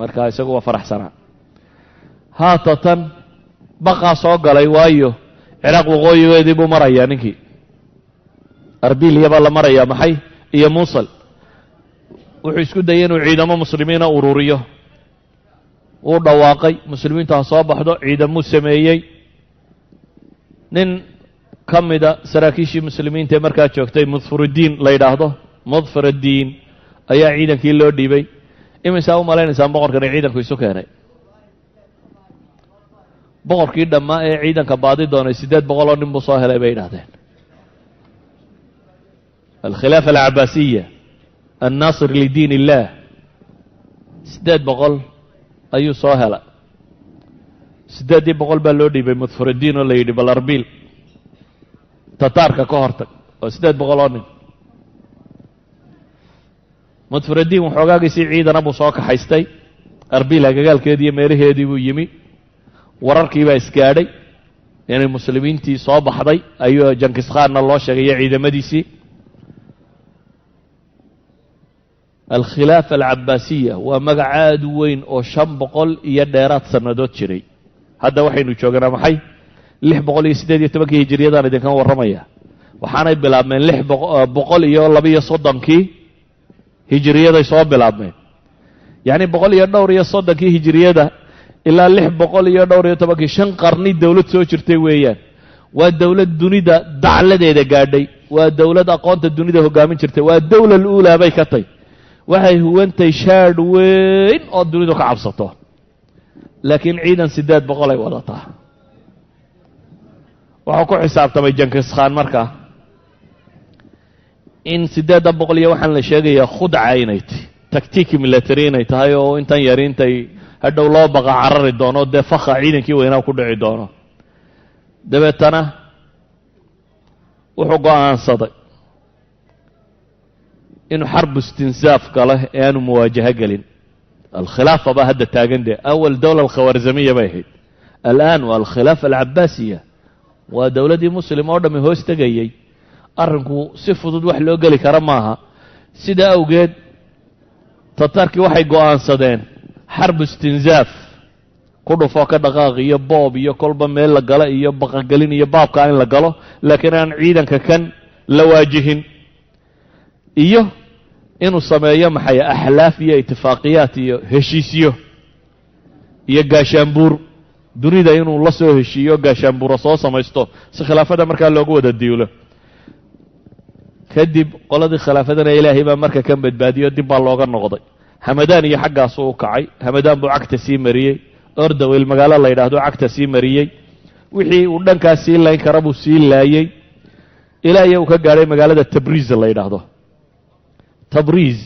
marka isagu waa faraxsanaa haatatan baqaa soo galay waayo ciraaq waqooyigeedii buu marayaa ninkii arbiliya baa la marayaa maxay iyo muusal wuxuu isku dayay inuu ciidamo muslimiina ururiyo wuu dhawaaqay muslimiintu ha soo baxdo ciidamuu sameeyey nin ka mida saraakiishii muslimiinta ee markaa joogtay mudfuruddiin la yidhaahdo mudfuruddiin ayaa ciidankii loo dhiibay imisaa u malaynaysaan boqorkani ciidanku isu keenay boqorkii dhammaa ee ciidanka baadi doonay 800 oo nin buu soo helay bay yidhahdeen alkhilaafa alcabaasiya annaasir lidiin illaah 800 ayuu soo helay 800 baa loo dhiibay mudfuruddiin oo la yidhi bal arbil tataarka ka hortag oo 800 oo nin mudfuruddiin waxoogaagiisii ciidana buu soo kaxaystay arbil agagaalkeedii iyo meelaheedii buu yimi wararkii baa isgaadhay inay muslimiintii soo baxday ayuu jankiskhaanna loo sheegay iyo ciidamadiisii alkhilaafa alcabaasiya waa magac aad u weyn oo 500 iyo dheeraad sannadood jiray hadda waxaynu jooganaa maxay 618 hijriyadaan idinkan warramaya waxaanay bilaabmeen 632 hijriyaday soo bilaabmeen yacni 130 hijriyada ilaa 612 5 qarni dawlad soo jirtay weeyaan waa dawlad dunida dacladeeda gaadhay waa dawlad aqoonta dunida hogaamin jirtay waa dawla uulaa bay ka tahay waxay huwantay shaadh weyn oo dunidu ka cabsato laakiin ciidan 800 ay wadataa waxaa ku xisaabtamay jankiskhaan markaa in 800 iyo waxaan la sheegayaa khudca inay tahay taktiiki military inay tahay oo intan yar intay hadhow loo baqa carari doono dee fakha ciidankii weynaa ku dhici doono dabeetana wuxuu go'aansaday inuu xarbu istinsaaf galo ee aanu muwaajaho gelin alkhilaafa baa hadda taagan dee awal dawla alkhawarzamiya bay ahayd alaan waa alkhilaafa alcabaasiya waa dawladdii muslim oo dhammi hoos tegayey arrinku si fudud wax loo geli kara maaha sidaa awgeed tataarkii waxay go'aansadeen xarbu istinsaaf ku dhufo ka dhaqaaq iyo boob iyo kolba meel la galo iyo baqagelin iyo baabka in la galo laakiin aan ciidanka kan la waajihin iyo inuu sameeyo maxay axlaaf iyo itifaaqiyaat iyo heshiisyo iyo gaashaanbuur dunida inuu la soo heshiiyo gaashaanbuuro soo samaysto si khilaafada markaa loogu wada diulo kadib qoladii khilaafadana ilaahay baa marka kan badbaadiyo dib baa looga noqday hamadaan iyo xaggaasuu u kacay hamadaan buu cagta sii mariyey ordaweyl magaalo la yidhaahdo cagta sii mariyey wixii uu dhankaas sii layn kara buu sii laayey ilaa iyo uu ka gaadhay magaalada tabriiz la yidhaahdo tabriiz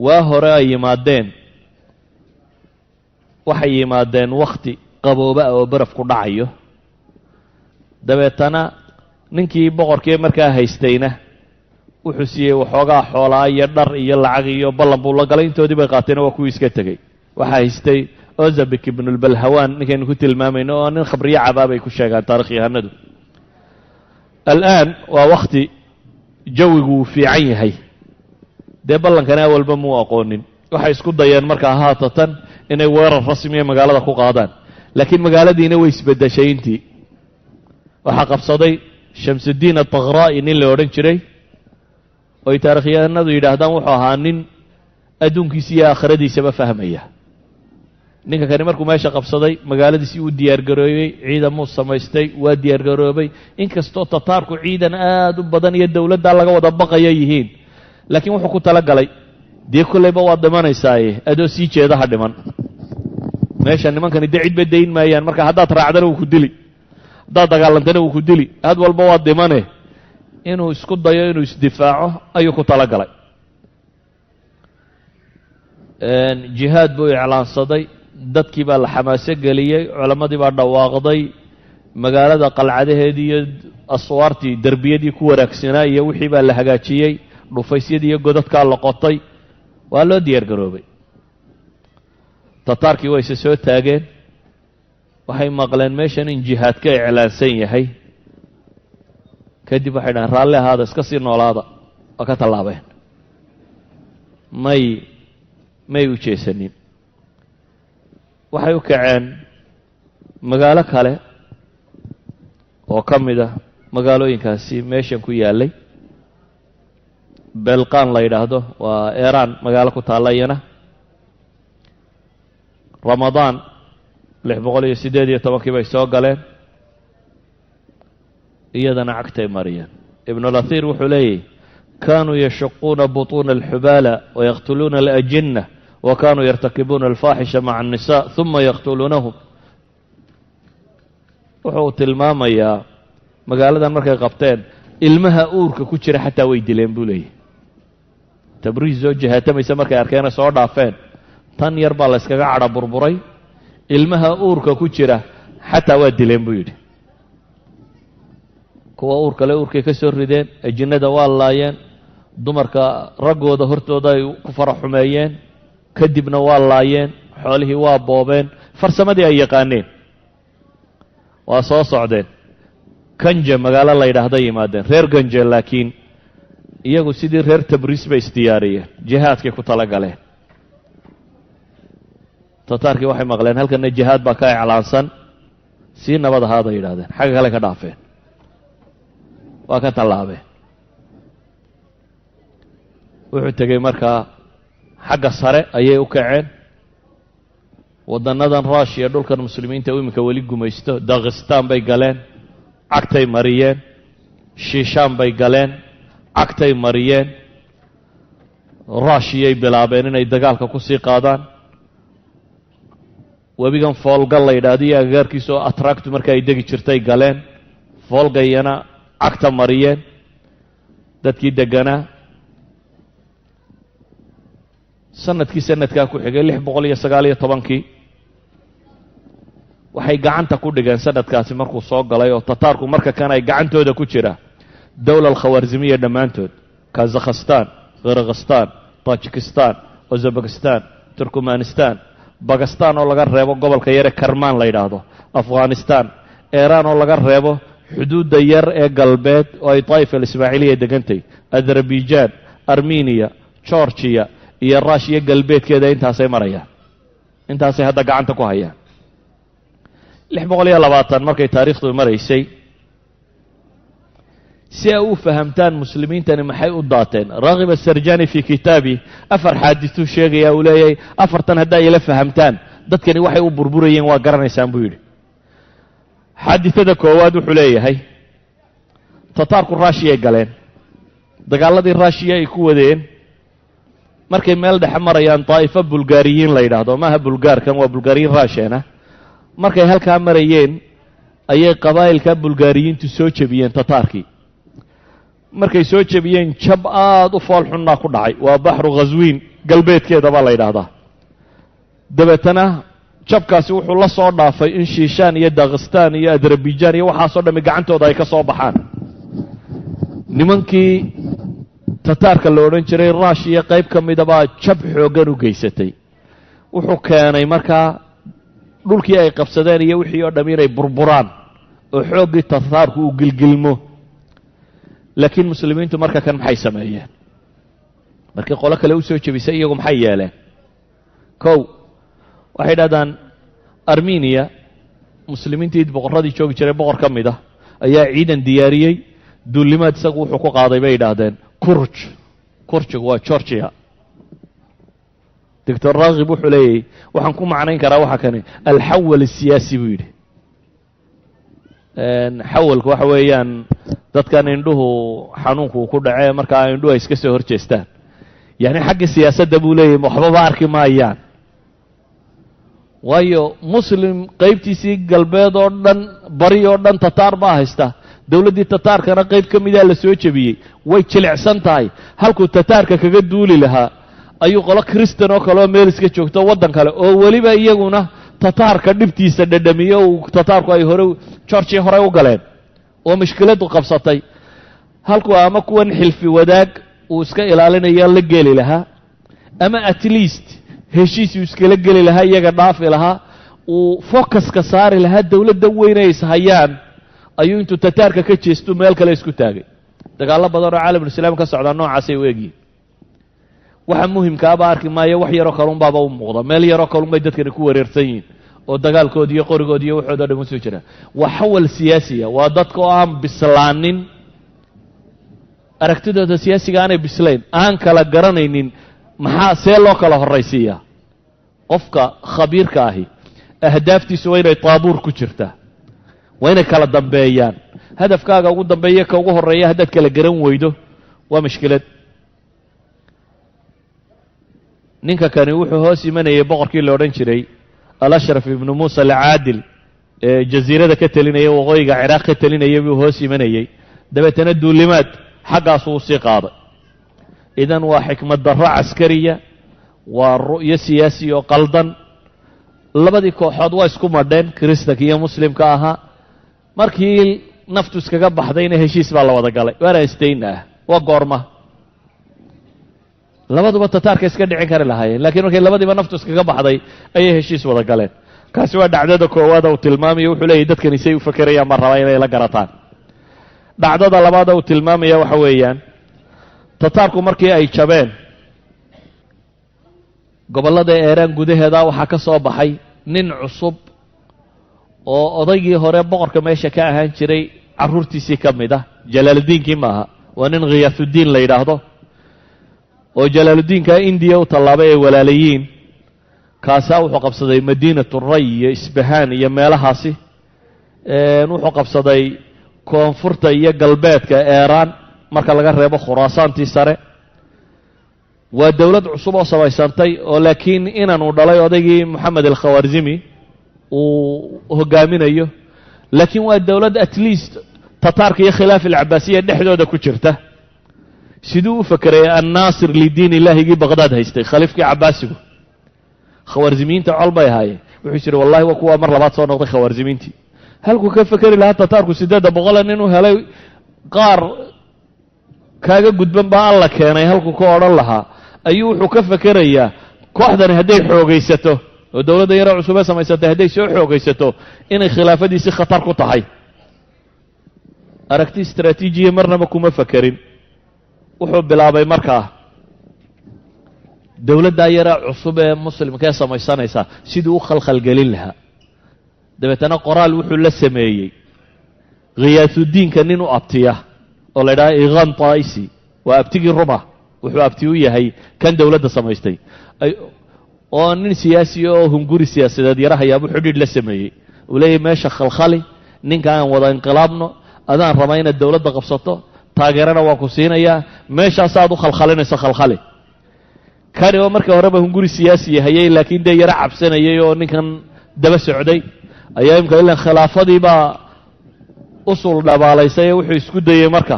waa hore ay yimaadeen waxay yimaadeen wakhti qabooba oo baraf ku dhacayo dabeetana ninkii boqorkii markaa haystayna wuxuu siiyey waxoogaa xoolaa iyo dhar iyo lacag iyo ballan buu la galay intoodii bay qaateena waa kuwii iska tegey waxaa haystay ozabik ibnulbalhawaan ninkaynu ku tilmaamayno oo nin khabriyo cabaa bay ku sheegaan taarikhyahanadu al'aan waa wakhti jawigu uu fiican yahay dee ballankana awalba muu aqoonin waxay isku dayeen markaa haatatan inay weerar rasmiya magaalada ku qaadaan laakiin magaaladiina way isbeddeshay intii waxaa qabsaday shamsudiin atakraa'i nin la odhan jiray oy taarikhyahanadu yidhaahdaan wuxuu ahaa nin adduunkiisa iyo aakhiradiisaba fahmaya ninka kani markuu meesha qabsaday magaaladiisii uu diyaargaroobay ciidamuu samaystay waa diyaargaroobay inkastoo tataarku ciidan aad u badan iyo dowladdaa laga wada baqaya yihiin laakiin wuxuu ku tala galay dee kollayba waad dhimanaysaaye adoo sii jeedaha dhiman meesha nimankani dee cidba dayn maayaan marka haddaad raacdana wuu ku dili haddaad dagaalantana wuu ku dili had walba waad dhimane inuu isku dayo inuu isdifaaco ayuu ku tala galay jihaad buu iclaansaday dadkii baa la xamaaso geliyey culammadii baa dhawaaqday magaalada qalcadaheedii iyo aswaartii derbiyadii ku wanaagsanaa iyo wixii baa la hagaajiyey dhufaysyadii iyo godadkaa la qotay waa loo diyaar garoobay tataarkii way se soo taageen waxay maqleen meeshan in jihaad ka iclaansan yahay kadib waxay dhahaan raalli ahaada iska sii noolaada waa ka tallaabeen may u jeesanin waxay u kaceen magaalo kale oo ka mid ah magaalooyinkaasi meeshan ku yaallay belqaan la yidhaahdo waa eeraan magaalo ku taalla iyana ramadaan 618 bay soo galeen iyadana cagtay mariyeen ibnulahir wuxuu leeyahy kanuu yashuquuna buطuuna alxubaala wayaqtuluuna alajinna wa kanuu yartakibuuna alfaaxisha maca الnisa ثuma yaqtuluunahum wuxuu tilmaamayaa magaaladan markay qabteen ilmaha uurka ku jira xataa way dileen buu leeyahy tabriiz oo jihaatamaysa markay arkeena soo dhaafeen tan yar baa la yskaga cadha burburay ilmaha uurka ku jira xataa waa dileen buu yidhi kuwa uur kale uurkay ka soo rideen ajinnada waa laayeen dumarka raggooda hortooda ay ku fara xumeeyeen kadibna waa laayeen xoolihii waa boobeen farsamadii ay yaqaaneen waa soo socdeen ganje magaalo la yidhaahda yimaadeen reer ganje laakiin iyagu sidii reer tabriis bay isdiyaariyeen jihaadkay ku tala galeen tataarkii waxay maqleen halkana jihaad baa ka iclaansan sii nabad ahaaday yidhahdeen xagga kale ka dhaafeen waa ka tallaabeen wuxuu tegey markaa xagga sare ayay u kaceen waddannadan ruushiya dhulkan muslimiinta iminka weli gumaysto dakhistaan bay galeen cagtay mariyeen shiishaan bay galeen cagtay mariyeen ruushiyay bilaabeen inay dagaalka ku sii qaadaan webigan foolga la yidhaahdo iyo agagaarkiisa oo atraactu marka ay degi jirtay galeen foolgayana cagta mariyeen dadkii deganaa sanadkaa ku xigay 619kii waxay gacanta ku dhigeen sanadkaasi markuu soo galay oo tataarku marka kan ay gacantooda ku jira dowla alkhawaarzimiya dhammaantood kazakhstan kirgistan tajikistan uzbekistan turkmanistan bakistan oo laga reebo gobolka yare karmaan la yidhaahdo afghanistan iiraan oo laga reebo xuduudda yar ee galbeed oo ay taifa alismaaciiliya degantay azerbaijan armeniya georgiya iyo ruushiya galbeedkeeda intaasay marayaan intaasay hadda gacanta ku hayaan 620 markay taariikhdu maraysay si ay u fahamtaan muslimiintani maxay u daateen raghib asarjani fi kitaabi 4 xaadiثuu sheegaya uu leeyahay 4tan haddaa ila fahamtaan dadkani waxay u burburayeen waa garanaysaan buu yidhi xaadithada koowaad wuxuu leeyahay tataarku raashiyay galeen dagaaladii raashiya ay ku wadeen markay meel dhexe marayaan daa'ifo bulgaariyiin la yidhaahdo maaha bulgaarkan waa bulgaariyiin raashena markay halkaa marayeen ayay qabaa'ilka bulgaariyiintu soo jebiyeen tataarkii markay soo jebiyeen jab aad u fool xunnaa ku dhacay waa baxru khaswiin galbeedkeeda baa la yidhaahdaa dabeetana jabkaasi wuxuu la soo dhaafay in shiishaan iyo daakhistaan iyo adarabijaan iyo waxaasoo dhammi gacantooda ay ka soo baxaan nimankii tataarka la odhan jiray raashiya qayb ka midabaa jab xooggan u geysatay wuxuu keenay markaa dhulkii ay qabsadeen iyo wixii oo dhamm inay burburaan oo xooggii tataarku uu gilgilmo laakiin muslimiintu marka kan maxay sameeyeen markii qolo kale u soo jebisay iyagu maxay yeeleen kow waxay dhahdaan armeniya muslimiintii boqorradii joogi jiray boqor ka mid ah ayaa ciidan diyaariyey duulimaad isagu wuxuu ku qaaday bay yidhaahdeen kurjigu waa georgia doctor raakib wuxuu leeyahy waxaan ku macnayn karaa waxa kani alxawal asiyaasi buu yidhi xawalku waxa weeyaan dadkan indhuhu xanuunku ku dhacee markaa indhuhu ay iska soo hor jeestaan yacni xagga siyaasadda buu leeyahy waxbaba arki maayaan waayo muslim qaybtiisii galbeed oo dhan bari oo dhan tataar baa haysta dowladdii tataarkana qayb ka midaa la soo jebiyey way jilicsan tahay halkuu tataarka kaga duuli lahaa ayuu qolo kristan oo kaleoo meel iska joogto waddan kale oo weliba iyaguna tataarka dhibtiisa dhadhamiyo uu tataarku ay hore georgia horey u galeen oo mushkiladu qabsatay halkuu ama kuwan xilfi wadaag uu iska ilaalinayo la geli lahaa ama at least heshiisuu iskala geli lahaa iyaga dhaafi lahaa uu focuska saari lahaa dowladda weyn ay ishayaan ayuu intuu tataarka ka jeestu meel kale isku taagay dagaallo badan oo caalamulislaam ka socdaa noocaasay u egyihin waxa muhimkaaba arki maayo wax yaroo kalunbaaba u muuqda meel yaroo kalunbay dadkani ku wareersan yihiin oo dagaalkoodi iyo qorigoodi iyo waxoodo dhan usoo jira waa xawal siyaasiya waa dadka oo aan bislaanin aragtidooda siyaasiga aanay bislayn aan kala garanaynin maxaa see loo kala horraysiiyaa qofka khabiirka ahi ahdaaftiisu waa inay taabuur ku jirtaa waa inay kala dambeeyaan hadafkaaga ugu dambeeya ka ugu horreeya haddaad kala garan weydo waa mushkilad ninka kani wuxuu hoos imanayay boqorkii la odhan jiray alashraf ibnu muusa alcaadil ee jasiirada ka telinaya waqooyiga ciraaq ka telinayay buu hoos imanayey dabeetana duulimaad xaggaasuu usii qaaday idan waa xikmad darro caskariya waa ru'yo siyaasi oo qaldan labadii kooxood waa isku madheen kiristanka iyo muslimka ahaa markii naftu iskaga baxdayna heshiis baa la wada galay waana istayna ah waa goorma labaduba tataarka iska dhicin kari lahaayeen laakiin markay labadiiba naftu iskaga baxday ayay heshiis wada galeen kaasi waa dhacdada koowaada uu tilmaamayo wuxuu leeyahy dadkani say u fakerayaan ma rabaa inay la garataan dhacdada labaada uu tilmaamaya waxa weeyaan tataarku markii ay jabeen gobollada eeraan gudaheeda waxaa ka soo baxay nin cusub oo odaygii hore boqorka meesha ka ahaan jiray carruurtiisii ka mid ah jalaaluddiinkii maaha waa nin khiyaasudiin la yidhaahdo oo jalaaluddiinka indiya u tallaabay ay walaalayiin kaasaa wuxuu qabsaday madiinatu ray iyo isbahaan iyo meelahaasi wuxuu qabsaday koonfurta iyo galbeedka eeraan marka laga reebo khuraasaantii sare waa dowlad cusub oo samaysantay oo laakiin inanuu dhalay odaygii moxamed alkhawarzimi uu hogaaminayo laakiin waa dowlad at least tataarka iyo khilaaf alcabaasiya dhexdooda ku jirta siduu u fakerayay annaasir lidiin ilaahigii baqdaad haystay khaliifkii cabaasigu khawarzimiinta col bay ahaayeen wuxuu jiri wallahi waa kuwa mar labaad soo noqday khawarzimiintii halkuu ka fekeri lahaa tataarku 800 inuu helay qaar kaaga gudban baa alla keenay halkuu ka odhan lahaa ayuu wuxuu ka fekerayaa kooxdani hadday xoogaysato oo dowladda yara cusubee samaysatay hadday soo xoogaysato inay khilaafadiisi khatar ku tahay aragti istaraatiijiya marnaba kuma fekerin wuxuu bilaabay markaa dowladda yara cusub ee muslimka ee samaysanaysa siduu u khalkhalgelin lahaa dabeetana qoraal wuxuu la sameeyey khiyaasudiinka nin u abtiya oo la yidhaha iqan taisi waa abtigii ruma wuxuu abti u yahay kan dowladda samaystay oo nin siyaasi oo hunguri siyaasadeed yarahayaabuu xidhiidh la sameeyey uu leeyahy meesha khalkhali ninka aan wada inqilaabno adaan rabaa inaad dowladda qabsato taageerana waa ku siinayaa meeshaasaad u khalkhalinayso khalkhali kani oo markii horeba hunguri siyaasi hayay laakiin dee yaro cabsanayay oo ninkan daba socday ayaa imka ilan khilaafadii baa usul dhabaalaysay ee wuxuu isku dayey marka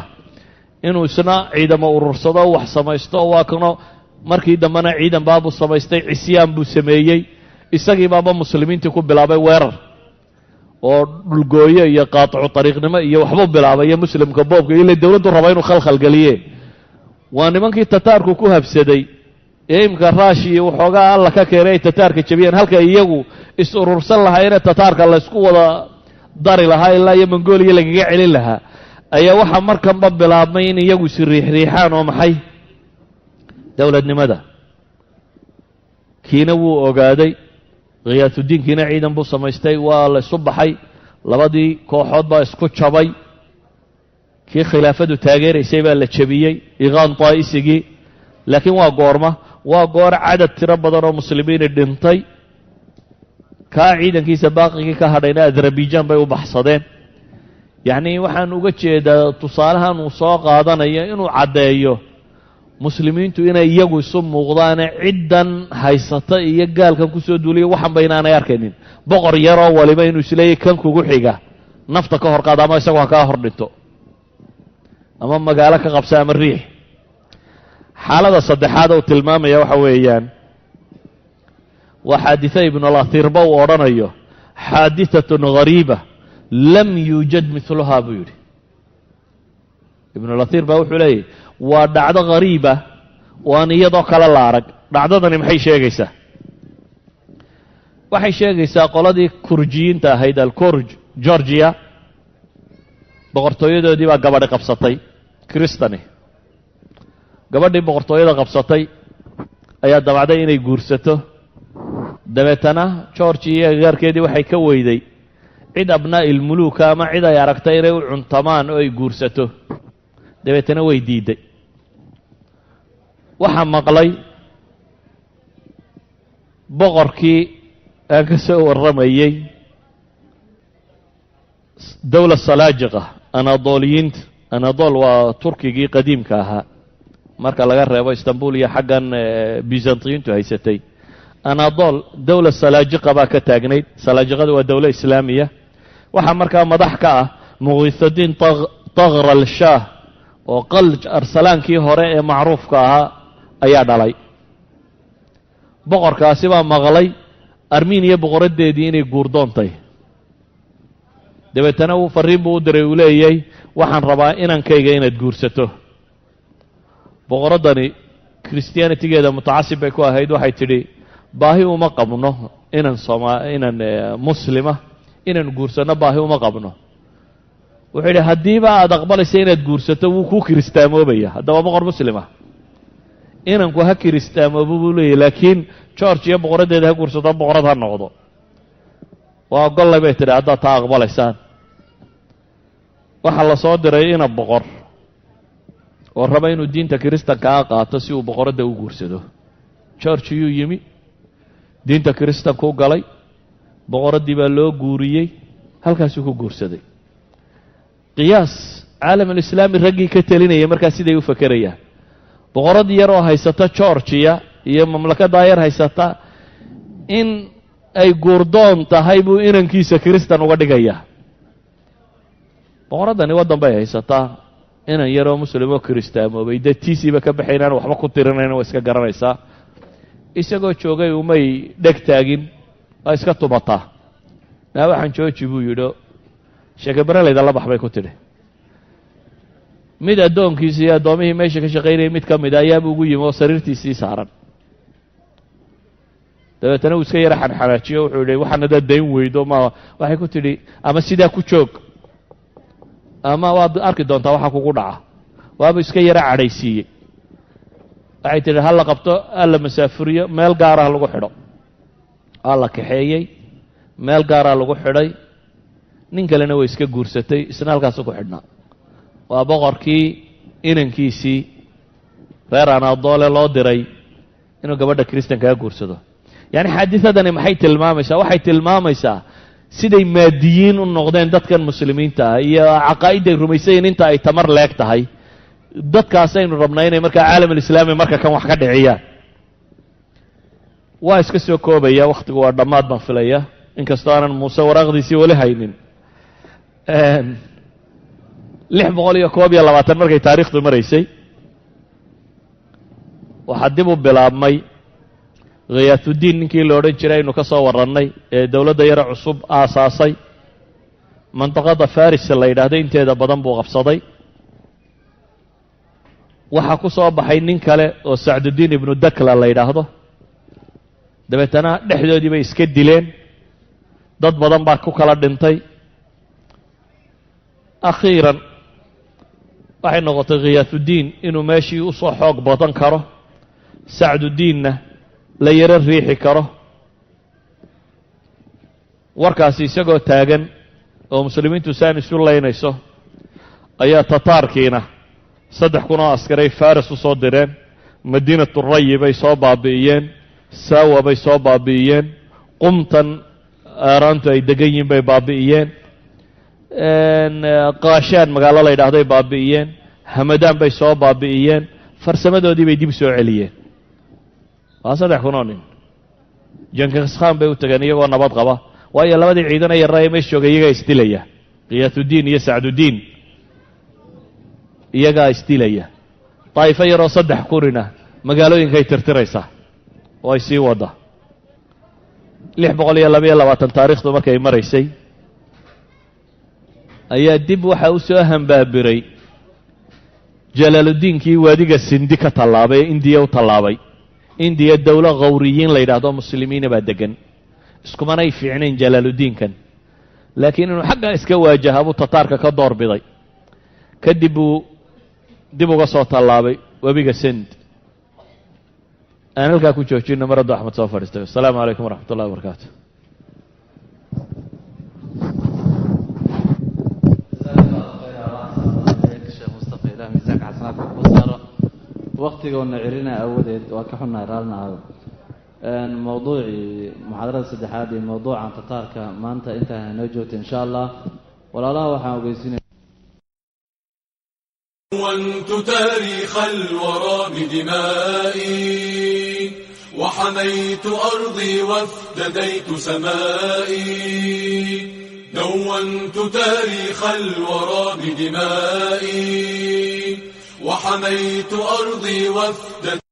inuu isna ciidamo urursado wax samaysto waa kano markii dambena ciidan baabuu samaystay cisyaan buu sameeyey isagii baaba muslimiintii ku bilaabay weerar oo dhulgooyo iyo qaaticu ariiqnimo iyo waxbuu bilaabay iyo muslimka boobka ila dowladdu raba inuu khalkhalgeliye waa nimankii tataarku ku habsaday ee imka raashi waxoogaa alla ka keenay ay tataarka jabiyeen halka iyagu is urursan lahaayeen tataarka la isku wada dari lahaa ilaa iyo mongolia lagaga celin lahaa ayaa waxaa markanba bilaabmay in iyagu is riixriixaan oo maxay dowladnimada kiina wuu ogaaday khiyaasudiinkiina ciidan buu samaystay waa la isu baxay labadii kooxood baa isku jabay kii khilaafadu taageeraysay baa la jabiyey iqaan taa'isigii laakiin waa goorma waa goor cadad tiro badan oo muslimiini dhintay kaa ciidankiisa baaqigii ka hadhayna adarabijaan bay u baxsadeen yacnii waxaan uga jeedaa tusaalahan uu soo qaadanayo inuu caddeeyo muslimiintu inay iyagu isu muuqdaane ciddan haysata iyo gaalkan kusoo duuliya waxanba inaanay arkaynin boqor yaroo waliba inuu isleeyahy kan kugu xiga nafta ka hor qaada ama isagu ha kaa hor dhinto ama magaalo ka qabsa ama riix xaalada saddexaad uu tilmaamaya waxa weeyaan waa xaaditha ibnulahirba uu odhanayo xaadithatun ghariiba lam yuujad miluhaa buu yidhi ibnulahir baa wuxuu leeyahy waa dhacdo ghariiba oo aan iyadoo kale la arag dhacdadani maxay sheegaysaa waxay sheegaysaa qoladii kurjiyiinta ahayd alkurj georgia boqortooyadoodii baa gabadhi qabsatay kristani gabadhii boqortooyada qabsatay ayaa dabacday inay guursato dabeetana georgia iyo agaarkeedii waxay ka weyday cid abnaa'i ilmuluuka ama cid ay aragtay inay u cuntamaan oo ay guursato dabeetana way diidday waxaa maqlay boqorkii aan ka soo warramayey dowla salaajiqa anadooliyiinta anadol waa turkigii qadiimka ahaa marka laga reebo istanbul iyo xaggan byzantiyiintu haysatay anadol dowla salaajiqa baa ka taagnayd salaajiqada waa dowlo islaamiya waxaa markaa madax ka ah muqiisadiin tagral shaah oo qalj arsalaankii hore ee macruufka ahaa ayaa dhalay boqorkaasi baa maqlay armeniya boqoraddeedii inay guurdoontay dabeetana uu farriin buu u diray uu leeyay waxaan rabaa inankayga inaad guursato boqoraddani christianitigeeda mutacasib bay ku ahayd waxay tidhi baahi uma qabno inaan muslima inaan guursanno baahi uma qabno wuxuu yidhi haddiiba aad aqbalaysa inaad guursato wuu kuu kiristaamoobaya haddaba boqor muslima inanku ha kiristaamoobo buu leeyahy laakiin george iyo boqoraddeeda ha guursato boqorad ha noqdo waa ogollay bay tidhi haddaad taa aqbalaysaan waxaa la soo diray ina boqor oo raba inuu diinta kiristankaa qaato si uu boqoradda u guursado george yuu yimi diinta kiristankuu galay boqoraddii baa loo guuriyey halkaasuu ku guursaday qiyaas caalam alislaami raggii ka telinaya markaa siday u fakerayaan boqorad yar oo haysata georgiya iyo mamlakadaa yar haysata in ay guurdoon tahay buu inankiisa kiristan uga dhigayaa boqoraddani waddan bay haysataa inan yaroo muslimoo kiristaamoobay dee tiisiiba ka baxaynaan waxba ku tirinayn waa iska garanaysaa isagoo joogay umay dheg taagin waa iska tumataa naa waxaan jooji buu yidho sheekabaraleyda la bax bay ku tidhi mid addoonkiisa iyo addoomihii meesha ka shaqaynayay mid ka mid a ayaaba ugu yimi oo sariirtiisii saaran dabeetana uu iska yara xanxanaajiyo wuxuu yidhi waxaan hadaad dayn weydo ma waxay ku tidhi ama sidaa ku joog ama waad arki doontaa waxaa kugu dhaca waaba iska yara cadhaysiiyey waxay tidhi ha la qabto ha la masaafuriyo meel gaarah lagu xidho waa la kaxeeyey meel gaaraa lagu xidhay nin kalena way iska guursatay isna halkaasu ku xidhnaa waa boqorkii inankiisii reer anadoole loo diray inuu gabadha kiristankaa guursado yani xaadiثadani maxay tilmaamaysaa waxay tilmaamaysaa siday maadiyiin u noqdeen dadkan muslimiinta ah iyo caqaa'iday rumaysayin inta ay tamar leeg tahay dadkaasaynu rabnaa inay markaa caalam alislaami marka kan wax ka dhiciyaan waa iska soo koobaya wakhtigu waa dhammaad baan filaya inkastoo aanan muuse waraaqdiisii wali haynin 621 markay taariikhdu maraysay waxaa dib u bilaabmay khiyaatuddiin ninkii la odhan jiray aynu ka soo warrannay ee dowladda yara cusub aasaasay mandaqada faris la yidhaahdo inteeda badan buu qabsaday waxaa ku soo baxay nin kale oo sacduddiin ibnu dakla la yidhaahdo dabeetana dhexdoodii bay iska dileen dad badan baa ku kala dhintay akhiiran waxay noqotay khiyaatuddiin inuu meeshii u soo xoog badan karo sacduddiinna la yaro riixi karo warkaasi isagoo taagan oo muslimiintu saan isu laynayso ayaa tataarkiina 3,000 oo askaray faris u soo direen madiinatu rayi bay soo baabi'iyeen saawa bay soo baabi'iyeen qumtan aaraantu ay degan yihiin bay baabi'iyeen qaashaan magaalo la yidhaahday baabi'iyeen hamadaan bay soo baabi'iyeen farsamadoodii bay dib soo celiyeen waa 3,000 oo nin Genghis Khan bay u tageen iyagoo nabad qaba waayo labadii ciidan ay yaray meesha joogay iyaga isdilaya khiyaatuddiin iyo sacduddiin iyaga isdilaya taaifa yaroo 3 kurina magaalooyinkay tirtiraysaa oo ay sii wada 622 taariikhdu markay maraysay ayaa dib waxa u soo hambaabiray jalaaluddiinkii waadiga sindi ka tallaabay ee indiya u tallaabay indiya dowlo khawriyiin la yidhaahdo muslimiina baa degan iskumanay fiicnayn jalaaluddiinkan laakiin inuu xagga iska waajaha buu tataarka ka doorbiday kadib buu dib uga soo tallaabay webiga sind aan halkaa ku joojino maradu axmed soo fadhiistay asalaamu calaykum waraxmat ullahi wabarakaatu
waqtigoona celina awadeed waa ka xunnahay raalna aado mawduucii muxaadarada saddexaad iyo mawduucan tataarka maanta intaan inoo joogta insha allah walaalaha waxaan ogeysinaya
دونت تاريخ الورى بدمائي وحميت أرضي وافتديت سمائي دونت تاريخ الورى بدمائي وحميت أرضي وافتديت